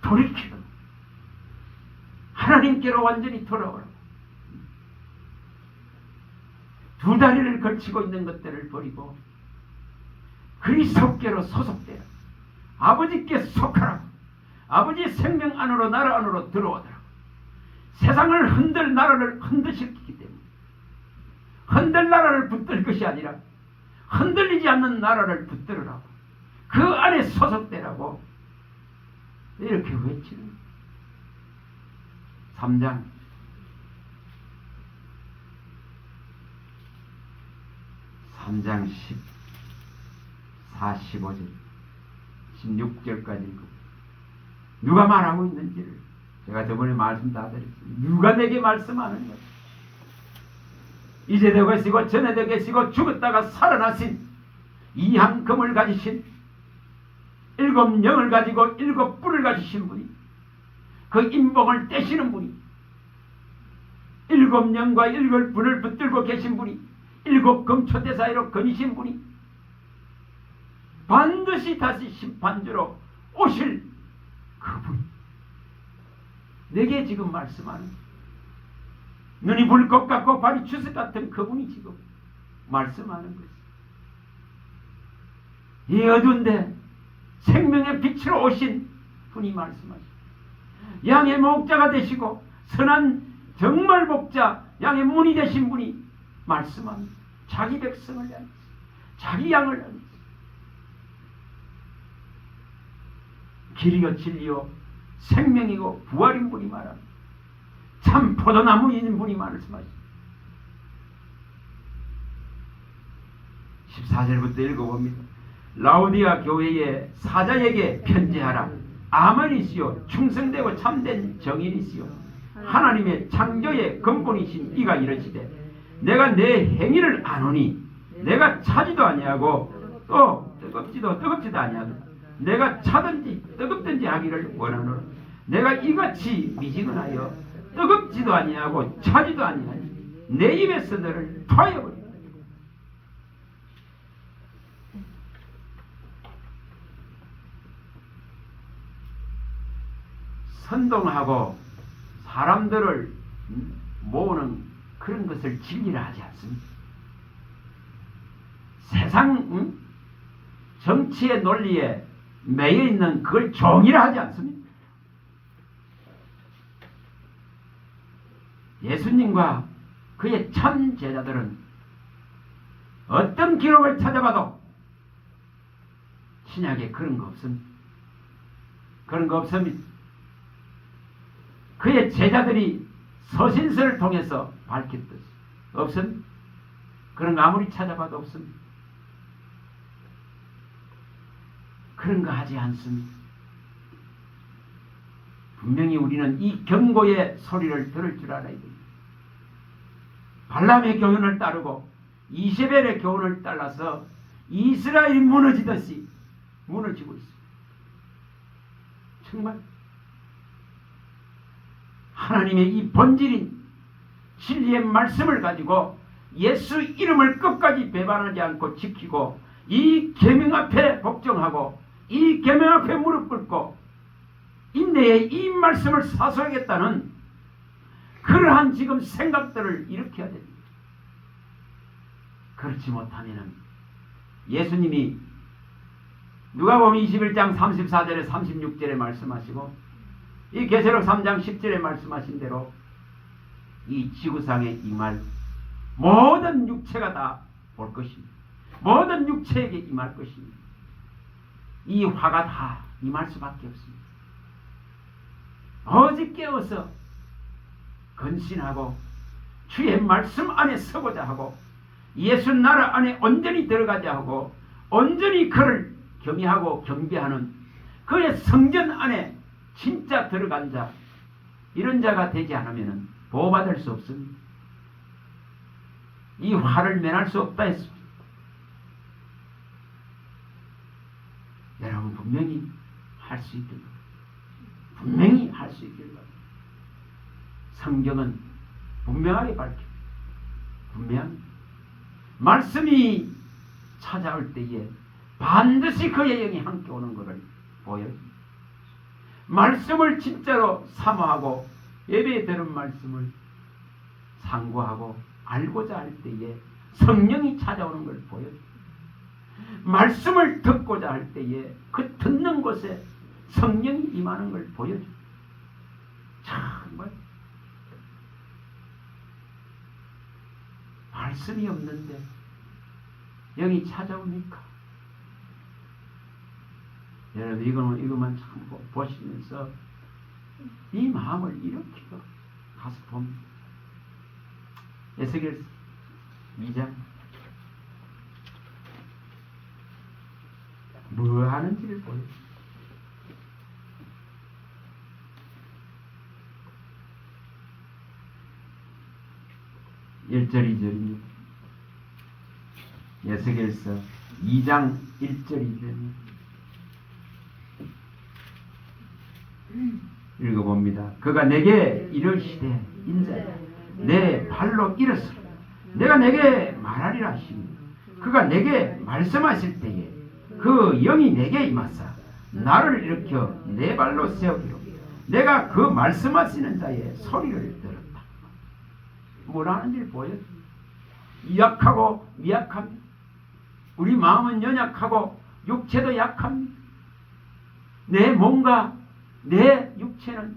돌이키라. 하나님께로 완전히 돌아오라. 두 다리를 걸치고 있는 것들을 버리고 그리스도께로 소속되라. 아버지께 속하라. 아버지의 생명 안으로 나라 안으로 들어오더라. 세상을 흔들 나라를 흔드시기 때문에 흔들 나라를 붙들 것이 아니라 흔들리지 않는 나라를 붙들으라고 그 안에 소속되라고 이렇게 외치는 3장 45절 16절까지 읽고 누가 말하고 있는지를 제가 저번에 말씀 다 드렸습니다. 누가 내게 말씀하는 것. 이제도 계시고 전에도 계시고 죽었다가 살아나신 이항금을 가지신 일곱 영을 가지고 일곱 뿔을 가지신 분이, 그 인봉을 떼시는 분이, 일곱 영과 일곱 뿔을 붙들고 계신 분이, 일곱 금초대 사이로 거니신 분이 반드시 다시 심판주로 오실 그분이 내게 지금 말씀하는, 눈이 불꽃 같고 발이 주석 같은 그분이 지금 말씀하는 것이, 이 어두운데 생명의 빛으로 오신 분이 말씀하시고, 양의 목자가 되시고 선한 정말 목자, 양의 문이 되신 분이 말씀합니다. 자기 백성을 향해서, 자기 양을 향해서 길이요 진리요 생명이고 부활인 분이 말합니다. 참 포도나무인 분이 말씀하십니다. 14절부터 읽어봅니다. 라오디아 교회의 사자에게 편지하라. 아멘이시요 충성되고 참된 정인이시요 하나님의 창조의 근본이신 이가 이르시되, 내가 내 행위를 아노니 내가 차지도 아니하고 또 뜨겁지도 아니하고 내가 차든지 뜨겁든지 하기를 원하노라. 내가 이같이 미지근하여 뜨겁지도 아니하고 차지도 아니하니 내 입에서 너를 토하여버리라. 선동하고 사람들을 모으는 그런 것을 진리라 하지 않습니다. 세상 정치의 논리에 매여 있는 그걸 정의라 하지 않습니다. 예수님과 그의 참 제자들은 어떤 기록을 찾아봐도 신약에 그런 거 없습니다. 그런 거 없습니다. 그의 제자들이 서신서를 통해서 밝혔듯이 없습니다. 그런 거 아무리 찾아봐도 없습니다. 그런 거 하지 않습니다. 분명히 우리는 이 경고의 소리를 들을 줄 알아야 됩니다. 발람의 교훈을 따르고 이세벨의 교훈을 따라서 이스라엘이 무너지듯이 무너지고 있습니다. 정말 하나님의 이 본질인 진리의 말씀을 가지고 예수 이름을 끝까지 배반하지 않고 지키고 이 계명 앞에 복종하고 이 계명 앞에 무릎 꿇고 인내에 이 말씀을 사수하겠다는 그러한 지금 생각들을 일으켜야 됩니다. 그렇지 못하면 예수님이 누가복음 21장 34절에 36절에 말씀하시고 이 계시록 3장 10절에 말씀하신 대로 이 지구상에 임할 모든 육체가 다 볼 것입니다. 모든 육체에게 임할 것입니다. 이 화가 다 임할 수밖에 없습니다. 오직 깨어서 근신하고 주의 말씀 안에 서고자 하고 예수 나라 안에 온전히 들어가자 하고 온전히 그를 경외하고 경배하는 그의 성전 안에 진짜 들어간 자, 이런 자가 되지 않으면 보호받을 수 없습니다. 이 화를 면할 수 없다 했습니다. 여러분 분명히 할 수 있길 바랍니다. 분명히 할 수 있길 바랍니다. 성경은 분명하게 밝힙니다. 분명합니다. 말씀이 찾아올 때에 반드시 그의 영이 함께 오는 것을 보여줍니다. 말씀을 진짜로 사모하고 예배에 들은 말씀을 상고하고 알고자 할 때에 성령이 찾아오는 걸 보여줍니다. 말씀을 듣고자 할 때에 그 듣는 곳에 성령이 임하는 걸 보여줍니다. 정말 말씀이 없는데 영이 찾아옵니까? 여러분 이것만 참 보시면서 이 마음을 일으키고 가서 봅니다. 에스겔 2장 뭐 하는지를 보여요. (1절) 2절입니다. 에스겔서 2장 1절 2절입니다. 읽어봅니다. 그가 내게 이르시되 인자야 내 발로 일어서라. 내가 내게 말하리라 하시니 그가 내게 말씀하실 때에 그 영이 내게 임하사 나를 일으켜 내 발로 세우기로 내가 그 말씀하시는 자의 소리를 들었다. 뭐라는 일 보여줍니다. 약하고 미약합니다. 우리 마음은 연약하고 육체도 약합니다. 내 몸과 내 육체는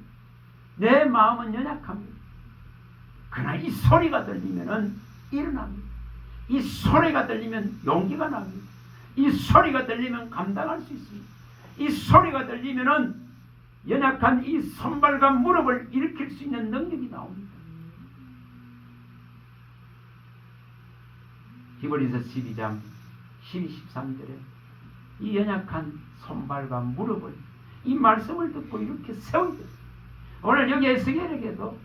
내 마음은 연약합니다. 그러나 이 소리가 들리면은 일어납니다. 이 소리가 들리면 용기가 납니다. 이 소리가 들리면 감당할 수 있습니다. 이 소리가 들리면은 연약한 이 손발과 무릎을 일으킬 수 있는 능력이 나옵니다. 히브리서 12장 12, 13절에 이 연약한 손발과 무릎을 이 말씀을 듣고 이렇게 세우게 됩니다. 오늘 여기 에스겔에게도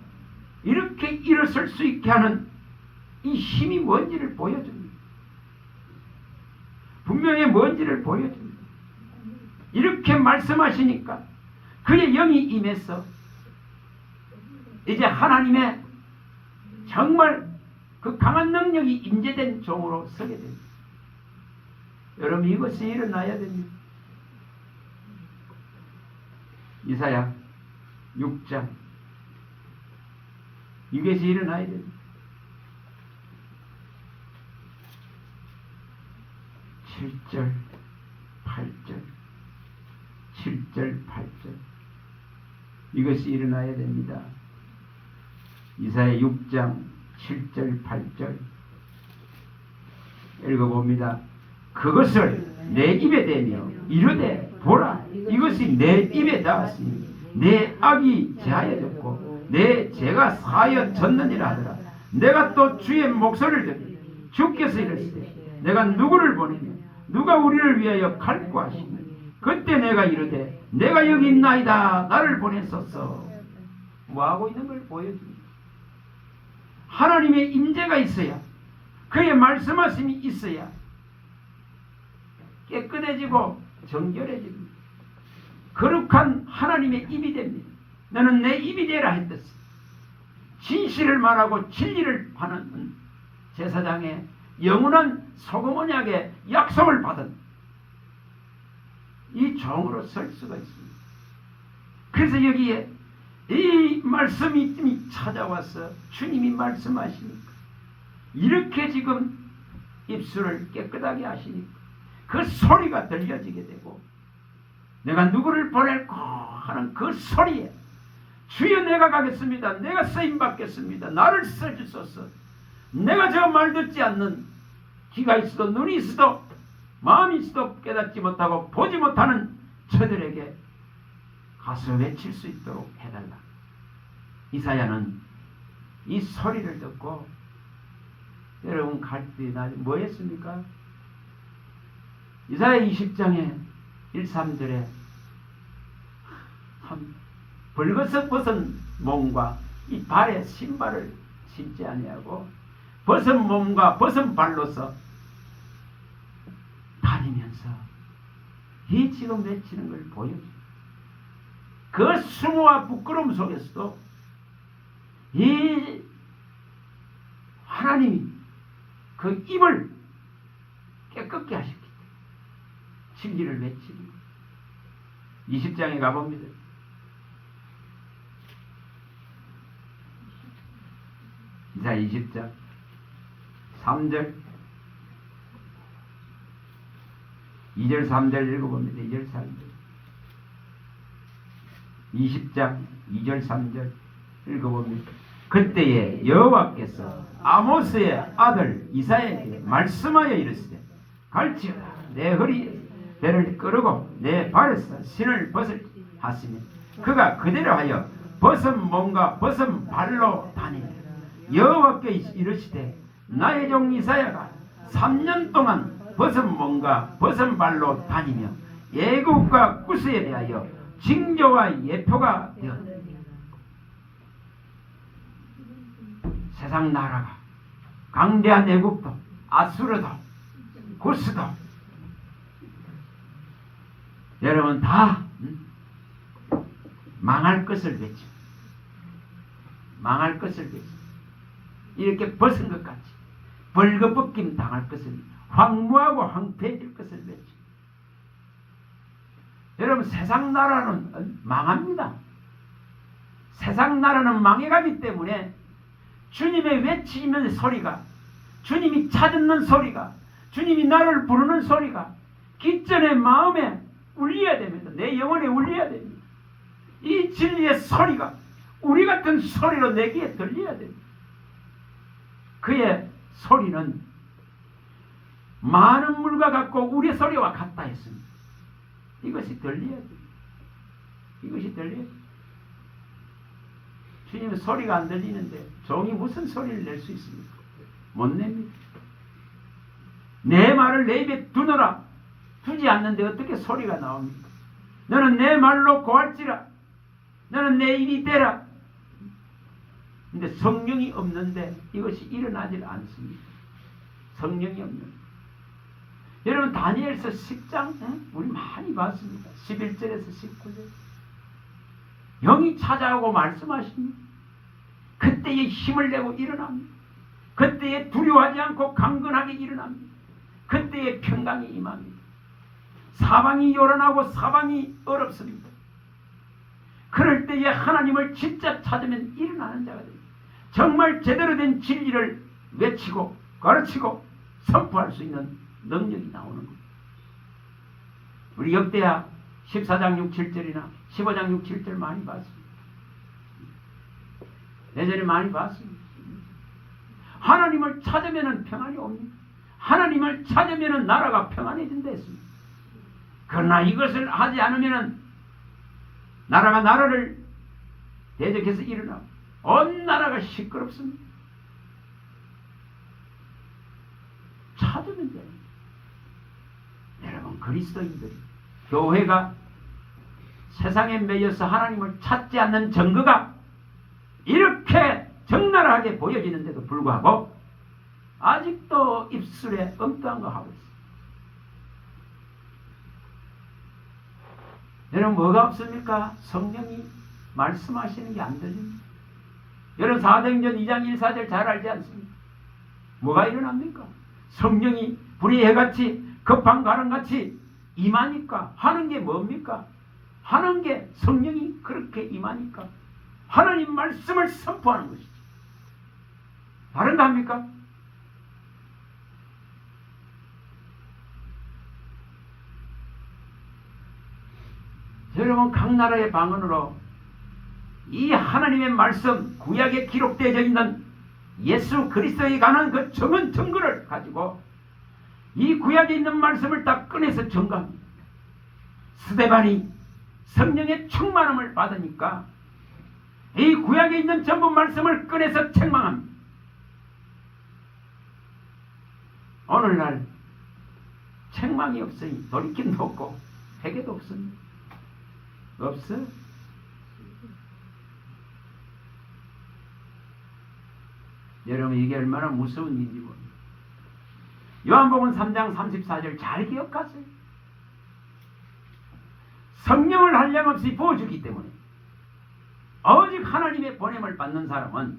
이렇게 일어설 수 있게 하는 이 힘이 뭔지를 보여줍니다. 분명히 뭔지를 보여줍니다. 이렇게 말씀하시니까 그의 영이 임해서 이제 하나님의 정말 그 강한 능력이 임재된 종으로 서게 됩니다. 여러분 이것이 일어나야 됩니다. 이사야 6장 이것이 일어나야 됩니다. 7절 8절 7절 8절 이것이 일어나야 됩니다. 이사야 6장 7절 8절 읽어봅니다. 그것을 내 입에 대며 이르되 보라 이것이 내 입에 닿았으니 내 악이 제하여졌고 내 죄가 사하여졌느니라 하더라. 내가 또 주의 목소리를 듣니 주께서 이르시되 내가 누구를 보내며 누가 우리를 위하여 갈고 하시니 그때 내가 이르되 내가 여기 있나이다 나를 보내소서. 뭐하고 있는 걸 보여줍니다. 하나님의 임재가 있어야 그의 말씀하심이 있어야 깨끗해지고 정결해집니다. 거룩한 하나님의 입이 됩니다. 너는 내 입이 되라 했듯이 진실을 말하고 진리를 하는 제사장의 영원한 소금 언약의 약속을 받은 이 종으로 설 수가 있습니다. 그래서 여기에 이 말씀이 찾아와서 주님이 말씀하시니까 이렇게 지금 입술을 깨끗하게 하시니까 그 소리가 들려지게 되고 내가 누구를 보낼까 하는 그 소리에 주여 내가 가겠습니다. 내가 쓰임받겠습니다. 나를 써주소서. 내가 저 말 듣지 않는 귀가 있어도 눈이 있어도 마음이 있어도 깨닫지 못하고 보지 못하는 저들에게 가서 외칠 수 있도록 해달라. 이사야는 이 소리를 듣고 여러분 갈 때 뭐 했습니까? 이사야 20장에 1, 3절에 참 벌거벗 벗은 몸과 이 발에 신발을 신지 아니하고 벗은 몸과 벗은 발로서 다니면서 이 지금 외치는 걸 보여줍니다. 그 수모와 부끄러움 속에서도 이 하나님이 그 입을 깨끗게 하셨기 때문에 진리를 외치는 20장에 가봅니다. 이사 20장 3절 2절 3절 읽어봅니다. 2절 3절 20장 2절 3절 읽어봅니다. 그때에 여호와께서 아모스의 아들 이사야에게 말씀하여 이르시되 갈지어다 내 허리에 배를 끄르고 내 발에서 신을 벗을 하시며 그가 그대로 하여 벗은 몸과 벗은 발로 다니며 여호와께 이르시되 나의 종 이사야가 3년 동안 벗은 몸과 벗은 발로 다니며 애국과 구스에 대하여 징조와 예표가 되었다. 세상 나라가 강대한 애국도 아수르도 구스도 여러분 다 망할 것을 외치. 망할 것을 외치. 이렇게 벗은 것 같이 벌거벗김 당할 것을, 황무하고 황폐해질 것을 외치. 여러분, 세상 나라는 망합니다. 세상 나라는 망해가기 때문에 주님의 외치는 소리가, 주님이 찾는 소리가, 주님이 나를 부르는 소리가 기전의 마음에 울려야 됩니다. 내 영혼에 울려야 됩니다. 이 진리의 소리가 우리 같은 소리로 내 귀에 들려야 됩니다. 그의 소리는 많은 물과 같고 우리의 소리와 같다 했습니다. 이것이 들려야 됩니다. 이것이 들려야 됩니다. 주님의 소리가 안 들리는데 종이 무슨 소리를 낼 수 있습니까? 못 냅니다. 내 말을 내 입에 두노라. 두지 않는데 어떻게 소리가 나옵니까? 너는 내 말로 고할지라. 너는 내 입이 되라. 근데 성령이 없는데 이것이 일어나질 않습니다. 성령이 없는. 여러분, 다니엘서 10장 우리 많이 봤습니다. 11절에서 19절. 영이 찾아오고 말씀하십니다. 그때에 힘을 내고 일어납니다. 그때에 두려워하지 않고 강건하게 일어납니다. 그때에 평강이 임합니다. 사방이 요란하고 사방이 어렵습니다. 그럴 때에 하나님을 진짜 찾으면 일어나는 자가 됩니다. 정말 제대로 된 진리를 외치고 가르치고 선포할 수 있는 능력이 나오는 겁니다. 우리 역대하 14장 6, 7절이나 15장 6, 7절 많이 봤습니다. 예전에 많이 봤습니다. 하나님을 찾으면 평안이 옵니다. 하나님을 찾으면 나라가 평안해진다 했습니다. 그러나 이것을 하지 않으면 나라가 나라를 대적해서 일어나고 온 나라가 시끄럽습니다. 찾으면 돼요. 여러분, 그리스도인들이, 교회가 세상에 매여서 하나님을 찾지 않는 증거가 이렇게 적나라하게 보여지는데도 불구하고 아직도 입술에 엉뚱한 거 하고 있어요. 여러분, 뭐가 없습니까? 성령이 말씀하시는 게 안 들립니다. 여러분, 사도행전 2장 1, 4절 잘 알지 않습니까? 뭐가 일어납니까? 성령이 불의 해같이 급한 가랑같이 임하니까. 하는 게 뭡니까? 하는 게 성령이 그렇게 임하니까 하나님 말씀을 선포하는 것이지. 다른 거 합니까? 여러분, 각 나라의 방언으로 이 하나님의 말씀, 구약에 기록되어 있는 예수 그리스도에 관한 그 정은 증거를 가지고 이 구약에 있는 말씀을 다 꺼내서 증거합니다. 스데반이 성령의 충만함을 받으니까 이 구약에 있는 전부 말씀을 꺼내서 책망합니다. 오늘날 책망이 없으니 돌이킴도 없고 회개도 없습니다. 없어? 여러분, 이게 얼마나 무서운 일인지 모릅니다. 요한복음 3장 34절 잘 기억하세요. 성령을 한량없이 부어주기 때문에 오직 하나님의 보냄을 받는 사람은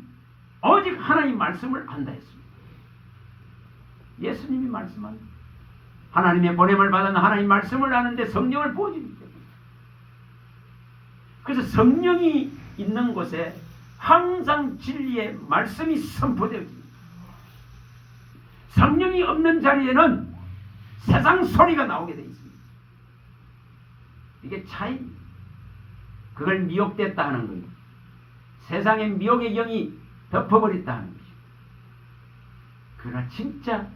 오직 하나님 말씀을 안다 했습니다. 예수님이 말씀합니다. 하나님의 보냄을 받은 하나님 말씀을 아는데 성령을 부어주기 때문에. 그래서 성령이 있는 곳에 항상 진리의 말씀이 선포되어집니다. 성령이 없는 자리에는 세상 소리가 나오게 되어 있습니다. 이게 차이입니다. 그걸 미혹됐다 하는 거예요. 세상의 미혹의 영이 덮어버렸다 하는 것이죠. 그러나 진짜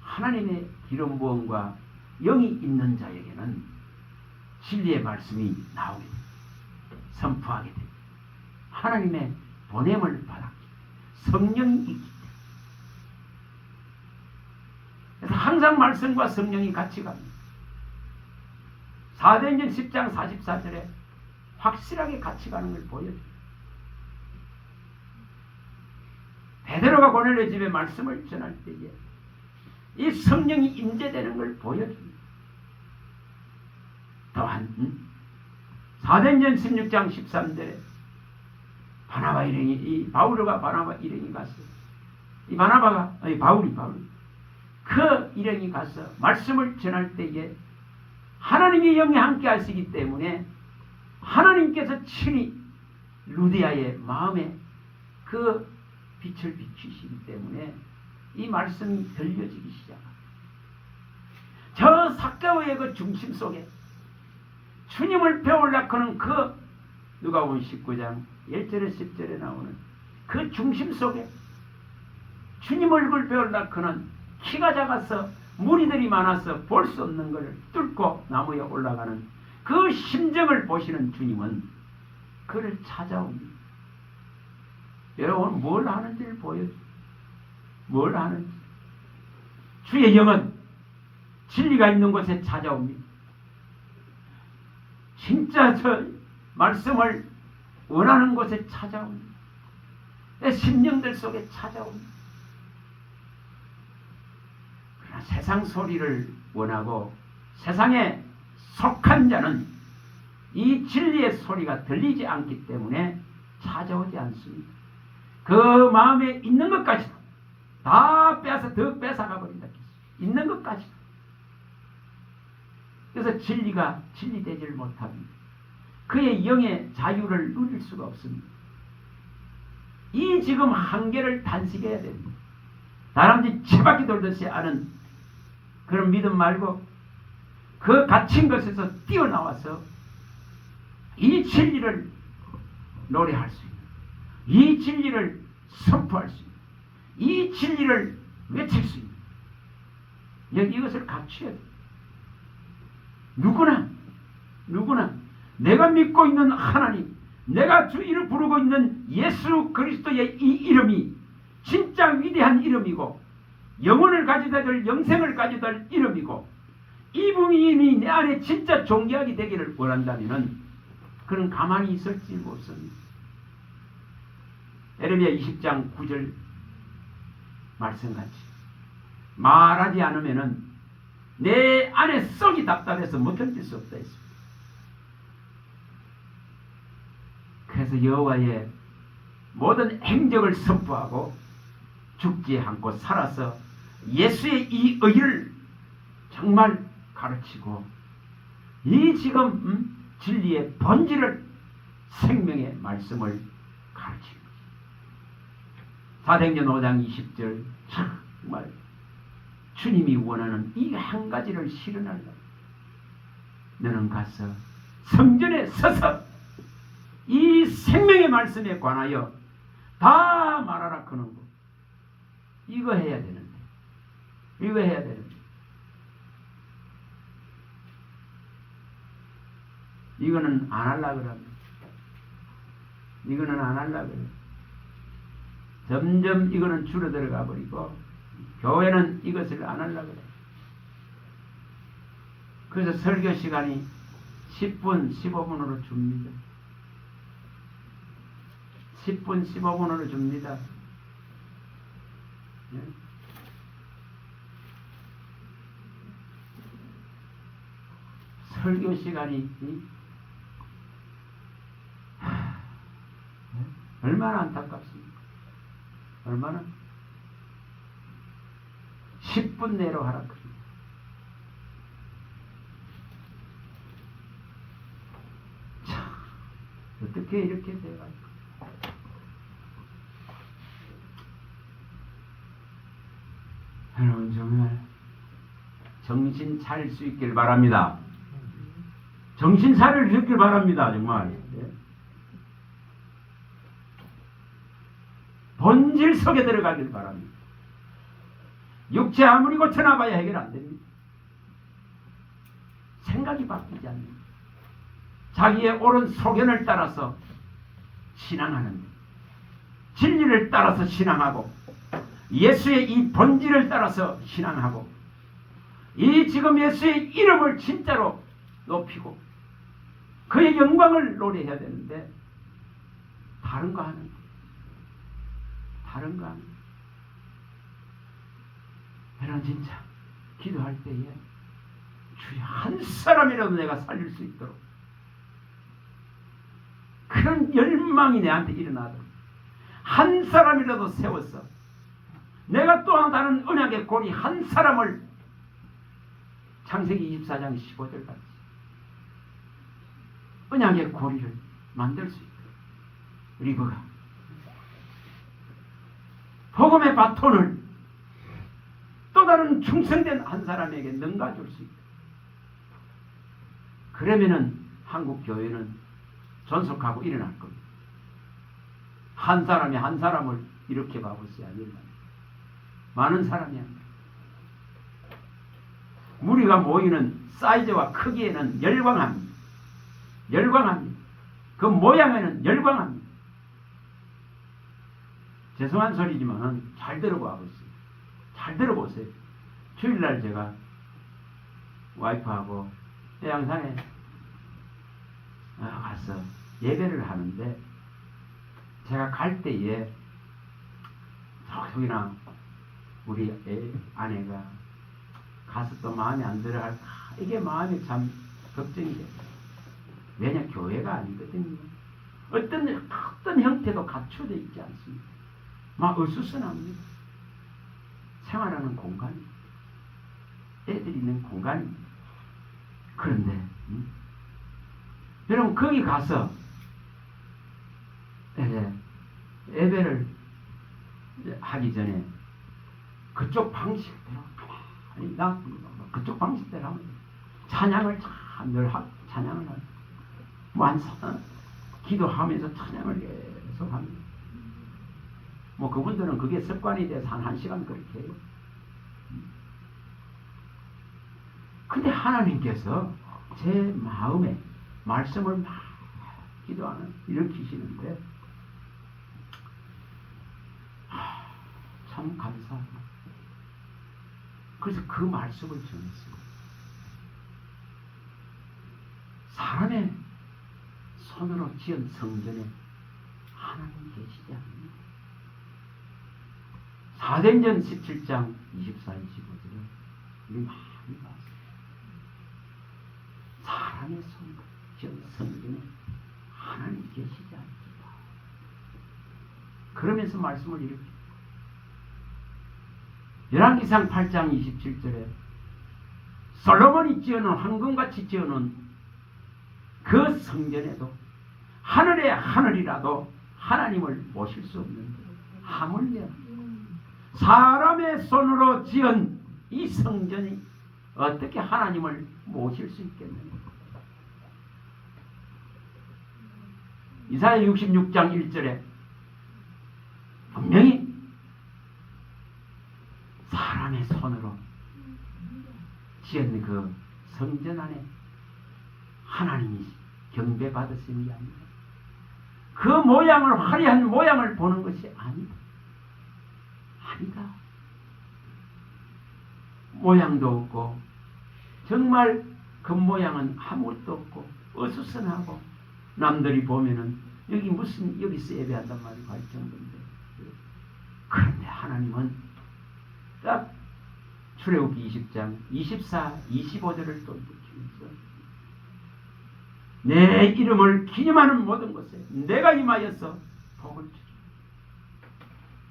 하나님의 기름 부음과 영이 있는 자에게는 진리의 말씀이 나오게 됩니다. 선포하게 됩니다. 하나님의 보냄을 받았기, 성령이 있기 때문에. 그래서 항상 말씀과 성령이 같이 갑니다. 사도행전 10장 44절에 확실하게 같이 가는 걸 보여줍니다. 베드로가 고넬료 집에 말씀을 전할 때에 이 성령이 임재되는 걸 보여줍니다. 또한 사도행전 16장 13절에 바나바 일행이 이 바울과 바나바 일행이 갔어요. 이 바나바가 아니 바울이 그 일행이 가서 말씀을 전할 때에 하나님의 영이 함께 하시기 때문에 하나님께서 친히 루디아의 마음에 그 빛을 비추시기 때문에 이 말씀이 들려지기 시작합니다. 저 삭개오의 그 중심 속에 주님을 배우려고 하는 그 누가복음 19장 1절에 10절에 나오는 그 중심 속에 주님 얼굴 배우려고 하는 키가 작아서 무리들이 많아서 볼 수 없는 것을 뚫고 나무에 올라가는 그 심정을 보시는 주님은 그를 찾아옵니다. 여러분 뭘 하는지를 보여줘요. 뭘 하는지. 주의 영은 진리가 있는 곳에 찾아옵니다. 진짜 저 말씀을 원하는 곳에 찾아옵니다. 내 심령들 속에 찾아옵니다. 그러나 세상 소리를 원하고 세상에 속한 자는 이 진리의 소리가 들리지 않기 때문에 찾아오지 않습니다. 그 마음에 있는 것까지도 다 더 뺏어가 버린다. 있는 것까지도. 그래서 진리가 진리되지를 못합니다. 그의 영의 자유를 누릴 수가 없습니다. 이 지금 한계를 단식해야 됩니다. 다람쥐 치바퀴 돌듯이 아는 그런 믿음 말고 그 갇힌 것에서 뛰어나와서 이 진리를 노래할 수 있는, 이 진리를 선포할 수 있는, 이 진리를 외칠 수 있는 여기 이것을 갖춰야 돼요. 누구나 내가 믿고 있는 하나님, 내가 주 이름 부르고 있는 예수 그리스도의 이 이름이 진짜 위대한 이름이고 영혼을 가져다 줄 영생을 가져다 줄 이름이고 이 부인이 내 안에 진짜 존귀하게 되기를 원한다면 그는 가만히 있을지 없습니다. 에레미야 20장 9절 말씀같이 말하지 않으면은 내 안에 썩이 답답해서 못 견딜 수 없다 했습니다. 그래서 여호와의 모든 행적을 선포하고 죽지 않고 살아서 예수의 이 의를 정말 가르치고 이 지금 진리의 본질을 생명의 말씀을 가르치는 거죠. 사도행전 5장 20절 정말 주님이 원하는 이 한 가지를 실현하려고 너는 가서 성전에 서서 이 생명의 말씀에 관하여 다 말하라 그는 거. 이거 해야 되는데 이거는 안 하려고 그럽니다. 이거는 안 하려고 그래요. 점점 이거는 줄어들어가 버리고 교회는 이것을 안 하려고 그래요. 그래서 설교 시간이 10분, 15분으로 줍니다. 10분, 15분으로 줍니다. 네? 설교 시간이 얼마나 안타깝습니까? 얼마나? 10분 내로 하라 그래요. 참, 어떻게 이렇게 돼가지고. 여러분 정말 정신 차릴 수 있길 바랍니다. 정신 차릴 수 있길 바랍니다. 정말. 본질 속에 들어가길 바랍니다. 육체 아무리 고쳐놔봐야 해결 안 됩니다. 생각이 바뀌지 않습니다. 자기의 옳은 소견을 따라서 신앙하는데 진리를 따라서 신앙하고 예수의 이 본질을 따라서 신앙하고 이 지금 예수의 이름을 진짜로 높이고 그의 영광을 노래해야 되는데 다른 거 하는 거예요. 여러분 진짜 기도할 때에 주여 한 사람이라도 내가 살릴 수 있도록 그런 열망이 내한테 일어나도록 한 사람이라도 세워서 내가 또 다른 언약의 고리 한 사람을 창세기 24장 15절 같이 언약의 고리를 만들 수 있도록 리브가 복음의 바톤을 또 다른 충성된 한 사람에게 넘겨줄 수 있도록 그러면은 한국 교회는 존속하고 일어날 겁니다. 한 사람이 한 사람을 이렇게 봐보세요. 많은 사람이 합니다. 무리가 모이는 사이즈와 크기에는 열광합니다. 열광합니다. 그 모양에는 열광합니다. 죄송한 소리지만 잘 들어보세요. 잘 들어보세요. 주일날 제가 와이프하고 태양산에 가서 예배를 하는데 제가 갈 때에 저기나 우리 아내가 가서 또 마음에 안 들어 할까 이게 마음이 참 걱정이 돼요. 왜냐 교회가 아니거든요. 어떤 형태도 갖춰져 있지 않습니다. 막 어수선합니다. 생활하는 공간이 애들이 있는 공간입니다. 그런데 여러분 거기 가서 예배를 하기 전에 그쪽 방식대로 그쪽 방식대로 하면 찬양을 늘 찬양을 하고 기도하면서 찬양을 계속 합니다. 뭐 그분들은 그게 습관이 돼서 한 시간 그렇게 해요. 근데 하나님께서 제 마음에 말씀을 막 기도하는 일으키시는데 참 감사합니다. 그래서 그 말씀을 전했어요. 사람의 손으로 지은 성전에 하나님 계시지 않습니다. 사도행전 17장 24, 25절에 우리 많이 봤어요. 사람의 손으로 지은 성전에 하나님 계시지 않습니다. 그러면서 말씀을 이렇게 열왕기상 8장 27절에 솔로몬이 지어놓은 황금같이 지어놓은 그 성전에도 하늘의 하늘이라도 하나님을 모실 수 없는데 하물며 사람의 손으로 지은 이 성전이 어떻게 하나님을 모실 수 있겠느냐. 이사야 66장 1절에 분명히 사람의 손으로 지은 그 성전 안에 하나님이 경배받으심이 아니다. 그 모양을 화려한 모양을 보는 것이 아니다. 아니다. 모양도 없고 정말 그 모양은 아무것도 없고 어수선하고 남들이 보면은 여기 무슨 여기서 예배한단 말이 할 정도인데 그런데 하나님은 딱 출애굽기 20장 24, 25절을 또 붙이면서 내 이름을 기념하는 모든 것에 내가 임하여서 복을 주리.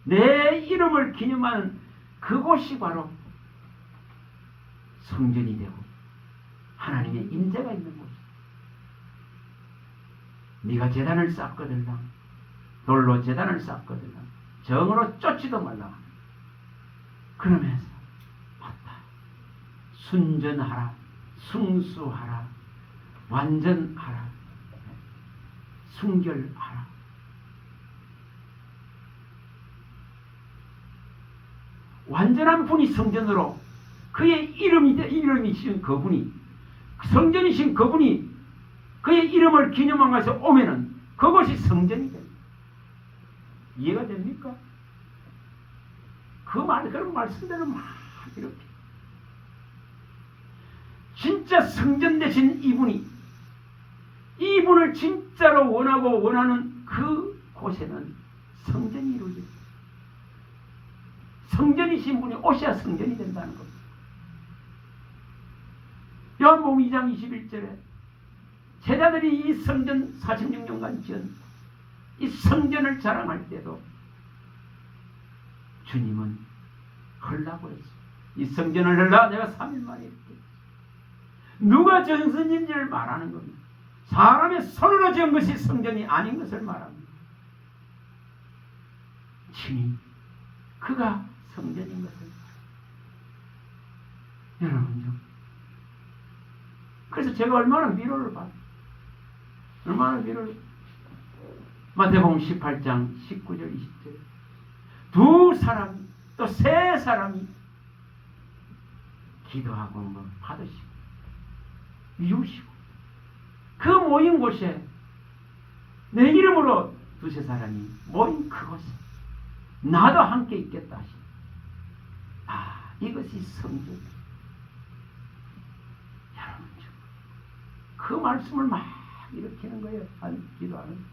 내 이름을 기념하는 그곳이 바로 성전이 되고 하나님의 임재가 있는 곳이다. 네가 제단을 쌓거들라 돌로 제단을 쌓거들라 정으로 쫓지도 말라. 그러면서 맞다. 순전하라 숭수하라 완전하라 순결하라. 완전한 분이 성전으로 그의 이름이신 그분이 성전이신 그분이 그의 이름을 기념하면서 오면은 그것이 성전이 됩니다. 이해가 됩니까? 그런 말씀대로 막 이렇게 진짜 성전 되신 이분을 진짜로 원하고 원하는 그 곳에는 성전이 이루어집니다. 성전이신 분이 오셔야 성전이 된다는 겁니다. 요한복음 2장 21절에 제자들이 이 성전 46년간 지은 이 성전을 자랑할 때도 주님은 헐라고 했어요. 이 성전을 헐라 내가 3일 만에 이렇게 누가 전성전인지를 말하는 겁니다. 사람의 손으로 지은 것이 성전이 아닌 것을 말합니다. 주님 그가 성전인 것을 여러분요. 그래서 제가 얼마나 위로를 받아요. 얼마나 위로를. 마태복음 18장 19절 20절 두 사람 또 세 사람이 기도하고 뭐 받으시고 이루시고 그 모인 곳에 내 이름으로 두세 사람이 모인 그곳에 나도 함께 있겠다 하시니 이것이 성전. 여러분 그 말씀을 막 일으키는 거예요. 기도하는.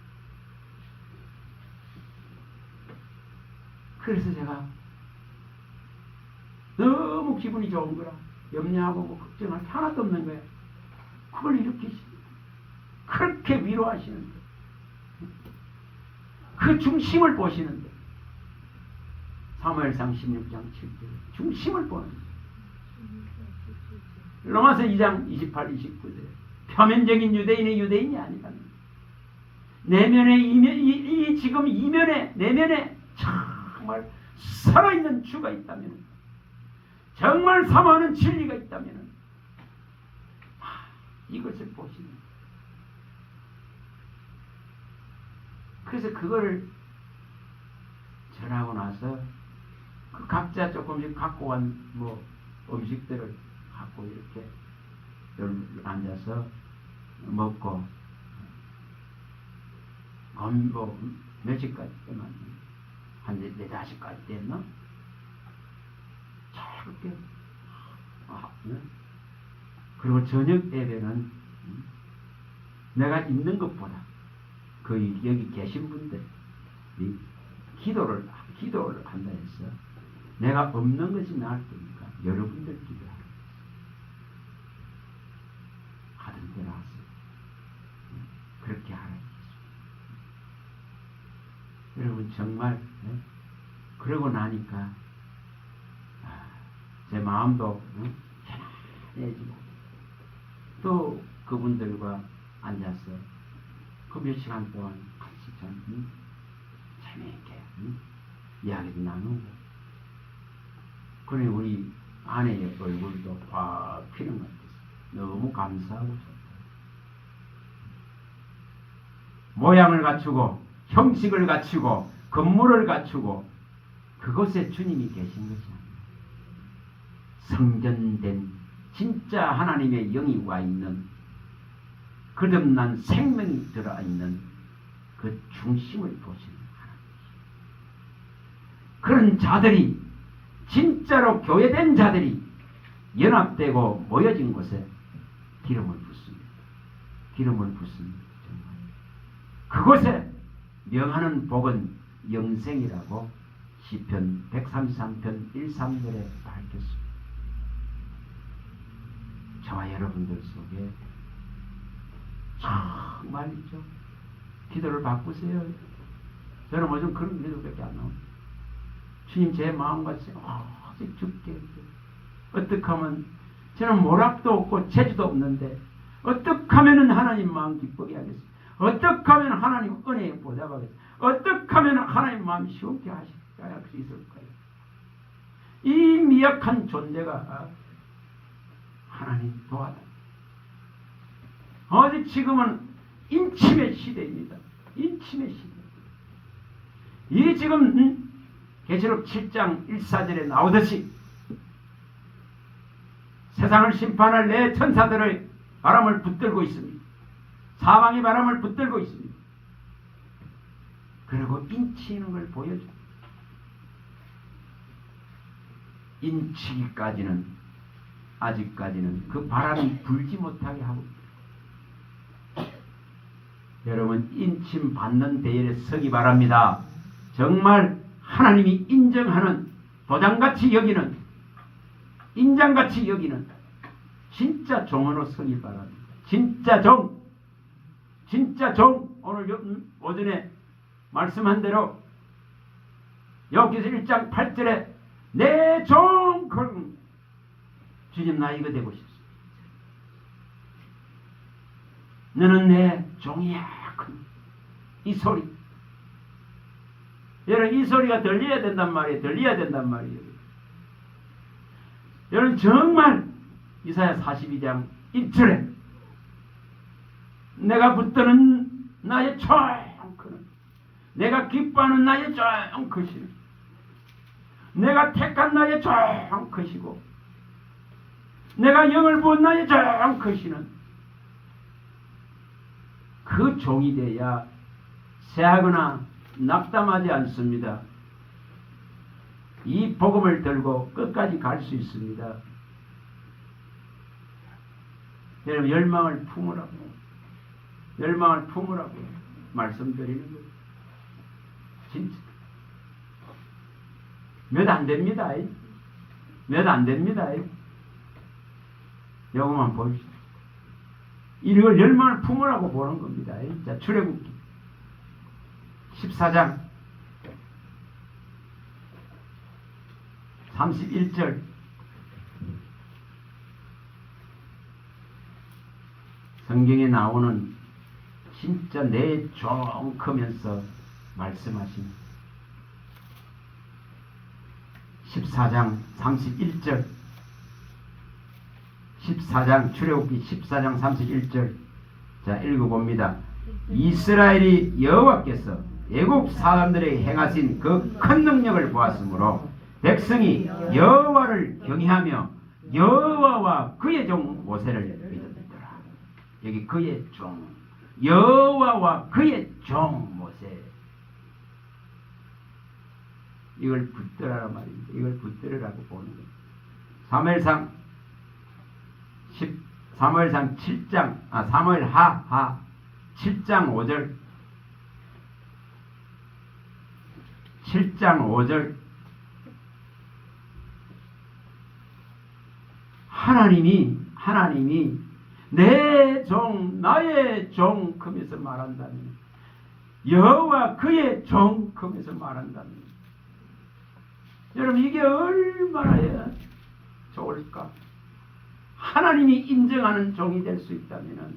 그래서 제가 너무 기분이 좋은 거라 염려하고 뭐 걱정할 게 하나도 없는 거예요. 그걸 일으키십니다. 그렇게 위로하시는데 그 중심을 보시는데 사무엘상 16장 7절 중심을 보는 거예요. 로마서 2장 28, 29절 표면적인 유대인의 유대인이 아니라 내면에 지금 이면에 내면에 정말 살아있는 주가 있다면 정말 사모하는 진리가 있다면 이것을 보시는 거예요. 그래서 그걸 전하고 나서 그 각자 조금씩 갖고 간 뭐 음식들을 갖고 이렇게 앉아서 먹고 뭐 몇 시까지 때만 한 4-5시까지 됐나? 그렇게 네? 그리고 저녁 예배는 내가 있는 것보다 그 여기 계신 분들이 기도를 한다 해서 내가 없는 것이 나을 테니까 여러분들 기도하라 하던 대로 하세요. 그렇게 하라. 여러분 정말 그러고 나니까 제 마음도 편안해지고 또 그분들과 앉아서 그 몇 시간 동안 같이 참 재미있게 이야기도 나누고 그래 우리 아내의 얼굴도 팍 피는 것 같아서 너무 감사하고 좋다. 모양을 갖추고 형식을 갖추고 건물을 갖추고 그곳에 주님이 계신 것이 아니라 성전된 진짜 하나님의 영이 와 있는 거듭난 생명이 들어있는 그 중심을 보시는 하나님. 그런 자들이 진짜로 교회된 자들이 연합되고 모여진 곳에 기름을 붓습니다. 기름을 붓습니다. 정말. 그곳에 명하는 복은 영생이라고 시편 133편 1-3절에 밝혔습니다. 저와 여러분들 속에 정말이죠. 기도를 바꾸세요. 저는 요즘 그런 기도밖에 안 나옵니다. 주님 제 마음같이 오직 죽게 해주세요. 어떻게 하면 저는 모락도 없고 재주도 없는데 어떻게 하면 하나님 마음 기쁘게 하겠어요. 어떻게 하면 하나님 은혜에 보답하겠어요. 어떻게 하면 하나님 마음 시원케 할 수 있을까요? 이 미약한 존재가 하나님 도와달라. 어디 지금은 인침의 시대입니다. 인침의 시대. 이 지금 계시록 7장 1-4절에 나오듯이 세상을 심판할 내 천사들의 바람을 붙들고 있습니다. 사방의 바람을 붙들고 있습니다. 그리고 인치는 걸 보여줍니다. 인치기까지는 아직까지는 그 바람이 불지 못하게 하고 있습니다. 여러분 인침 받는 대열에 서기 바랍니다. 정말 하나님이 인정하는 도장같이 여기는 인장같이 여기는 진짜 종으로 서기 바랍니다. 진짜 종 오늘 오전에 말씀한 대로 여기서 1장 8절에 내 종 그런 주님 나 이거 되고 싶습니다. 너는 내 종이야. 이 소리. 여러분 이 소리가 들려야 된단 말이에요. 들려야 된단 말이에요. 여러분 정말 이사야 42장 1절에 내가 붙드는 나의 종크는 내가 기뻐하는 나의 종크시는 내가 택한 나의 종크시고 내가 영을 부은 나의 종크시는 그 종이 돼야 새하거나 낙담하지 않습니다. 이 복음을 들고 끝까지 갈 수 있습니다. 여러분 열망을 품으라고 말씀드리는 거예요. 진짜 몇 안 됩니다. 몇 안 됩니다. 요것만 보십시오. 이걸 열망을 품으라고 보는 겁니다. 자, 출애굽기 14장 31절 성경에 나오는 진짜 내 종 크면서 말씀하신 14장 31절 14장 출애굽기 14장 31절 자 읽어봅니다. 이스라엘이 여호와께서 애굽 사람들에게 행하신 그 큰 능력을 보았으므로 백성이 여호와를 경외하며 여호와와 그의 종 모세를 믿었더라. 여기 그의 종 여호와와 그의 종 모세 이걸 붙들으라 말입니다. 이걸 붙들으라고 보는 거예요. 사무엘상 7장 사무엘하 7장 5절 7장 5절 하나님이 내 종 나의 종 금에서 말한다면 여호와 그의 종 금에서 말한다면 여러분 이게 얼마나 좋을까? 하나님이 인정하는 종이 될 수 있다면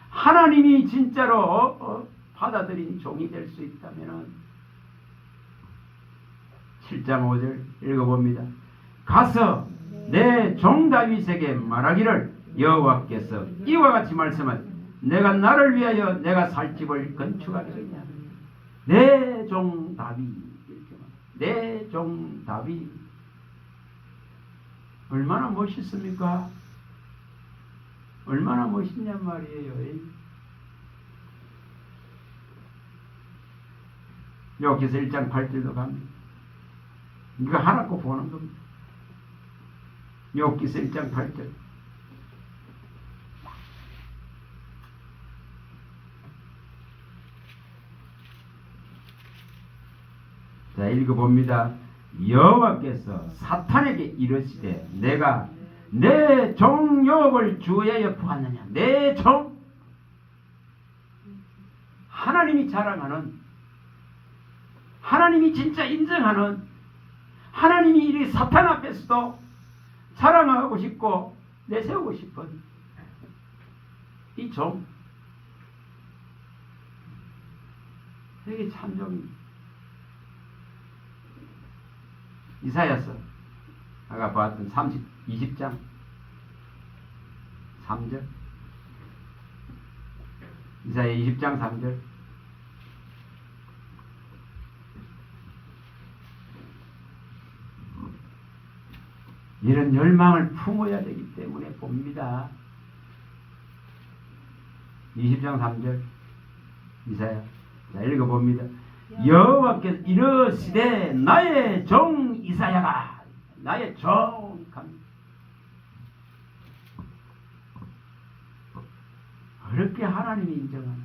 하나님이 진짜로 받아들인 종이 될 수 있다면 7장 5절 읽어봅니다. 가서 내 종 다윗에게 말하기를 여호와께서 이와 같이 말씀하시 내가 나를 위하여 내가 살 집을 건축하겠느냐. 내 종 다윗 내 종 다윗 얼마나 멋있습니까? 얼마나 멋있냔 말이에요. 여기서 1장 8절도 갑니다. 이거 하나 꼭 보는 겁니다. 여기서 1장 8절 자 읽어봅니다. 여호와께서 사탄에게 이르시되 내가 내 종 욥을 주의하여 보았느냐. 내 종 하나님이 자랑하는 하나님이 진짜 인정하는 하나님이 이 사탄 앞에서도 자랑하고 싶고 내세우고 싶은 이 종 되게 참종입니다. 이사야서 아까 봤던 20장 3절 이사야 20장 3절 이런 열망을 품어야 되기 때문에 봅니다. 20장 3절 이사야 자 읽어봅니다. 여호와께서 이르시되 나의 종 이사야가 나의 종 어렵게 하나님이 인정하는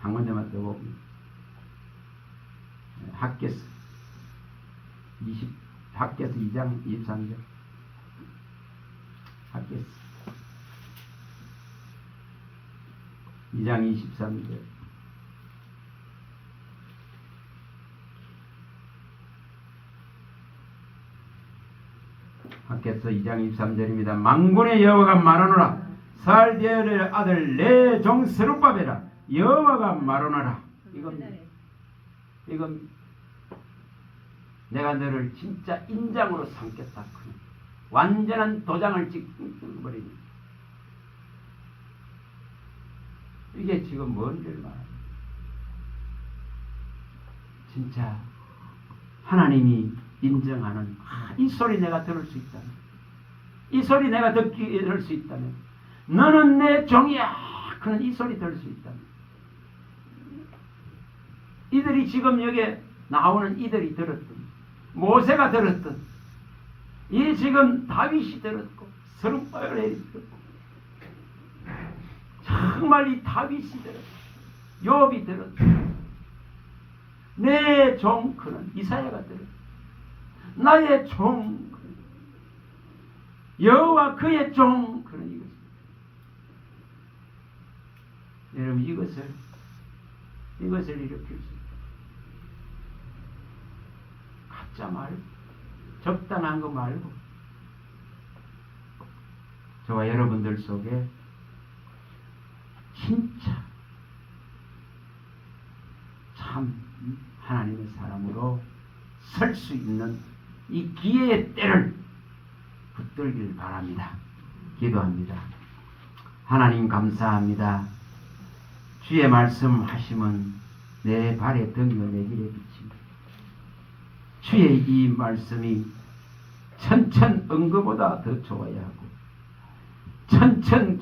한 군데만 더 봅니다. 학개서 2장 23절 학개서 2장 23절. 학께서 2장 23절입니다. 만군의 여호와가 말하노라. 살디엘의 아들 내 종 스룹바벨아, 여호와가 말하노라. 이건 내가 너를 진짜 인장으로 삼겠다. 완전한 도장을 찍어버리니. 이게 지금 뭔지를 말합니다. 진짜 하나님이 인정하는 이 소리 내가 들을 수 있다면, 이 소리 내가 들을 수 있다면, 너는 내 종이야. 그런 이 소리 들을 수 있다면, 이들이 지금 여기에 나오는 이들이 들었던, 모세가 들었던, 이 지금 다윗이 들었고 스룹바벨이 들었고, 정말 이 다윗이 들었고 욥이 들었고 내 종 그는 이사야가 들었고 나의 종 그는 여호와 그의 종 그는 이것입니다. 여러분 이것을 일으킬 수 있다. 가짜 말고 적당한 거 말고 저와 여러분들 속에 진짜 참 하나님의 사람으로 설 수 있는 이 기회의 때를 붙들길 바랍니다. 기도합니다. 하나님 감사합니다. 주의 말씀하심은 내 발에 등이요 내 길에 비칩니다. 주의 이 말씀이 천천 은거보다 더 좋아야 하고 천천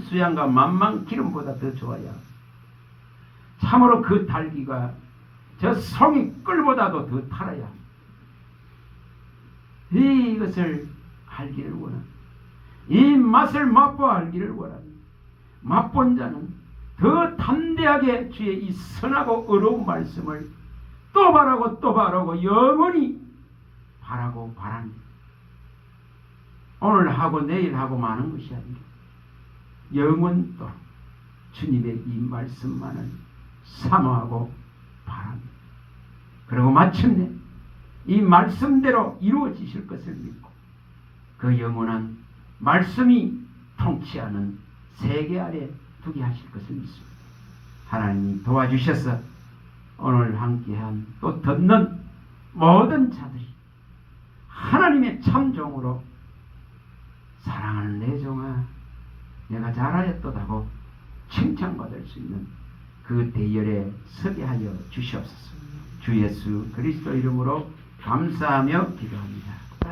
수양과 만만 기름보다 더 좋아야 하고 참으로 그 달기가 저 송이 꿀보다도 더 달아야 합니다. 이것을 알기를 원합니다. 이 맛을 맛보아 알기를 원합니다. 맛본 자는 더 담대하게 주의 이 선하고 어려운 말씀을 또 바라고 또 바라고 영원히 바라고 바랍니다. 오늘 하고 내일 하고 마는 것이 아니라 영원토록 주님의 이 말씀만을 사모하고 바랍니다. 그리고 마침내 이 말씀대로 이루어지실 것을 믿고 그 영원한 말씀이 통치하는 세계 아래 두게 하실 것을 믿습니다. 하나님이 도와주셔서 오늘 함께한 또 듣는 모든 자들이 하나님의 참종으로 사랑하는 내 종아 내가 잘하였도다고 칭찬받을 수 있는 그 대열에 서게 하여 주시옵소서. 주 예수 그리스도 이름으로 감사하며 기도합니다.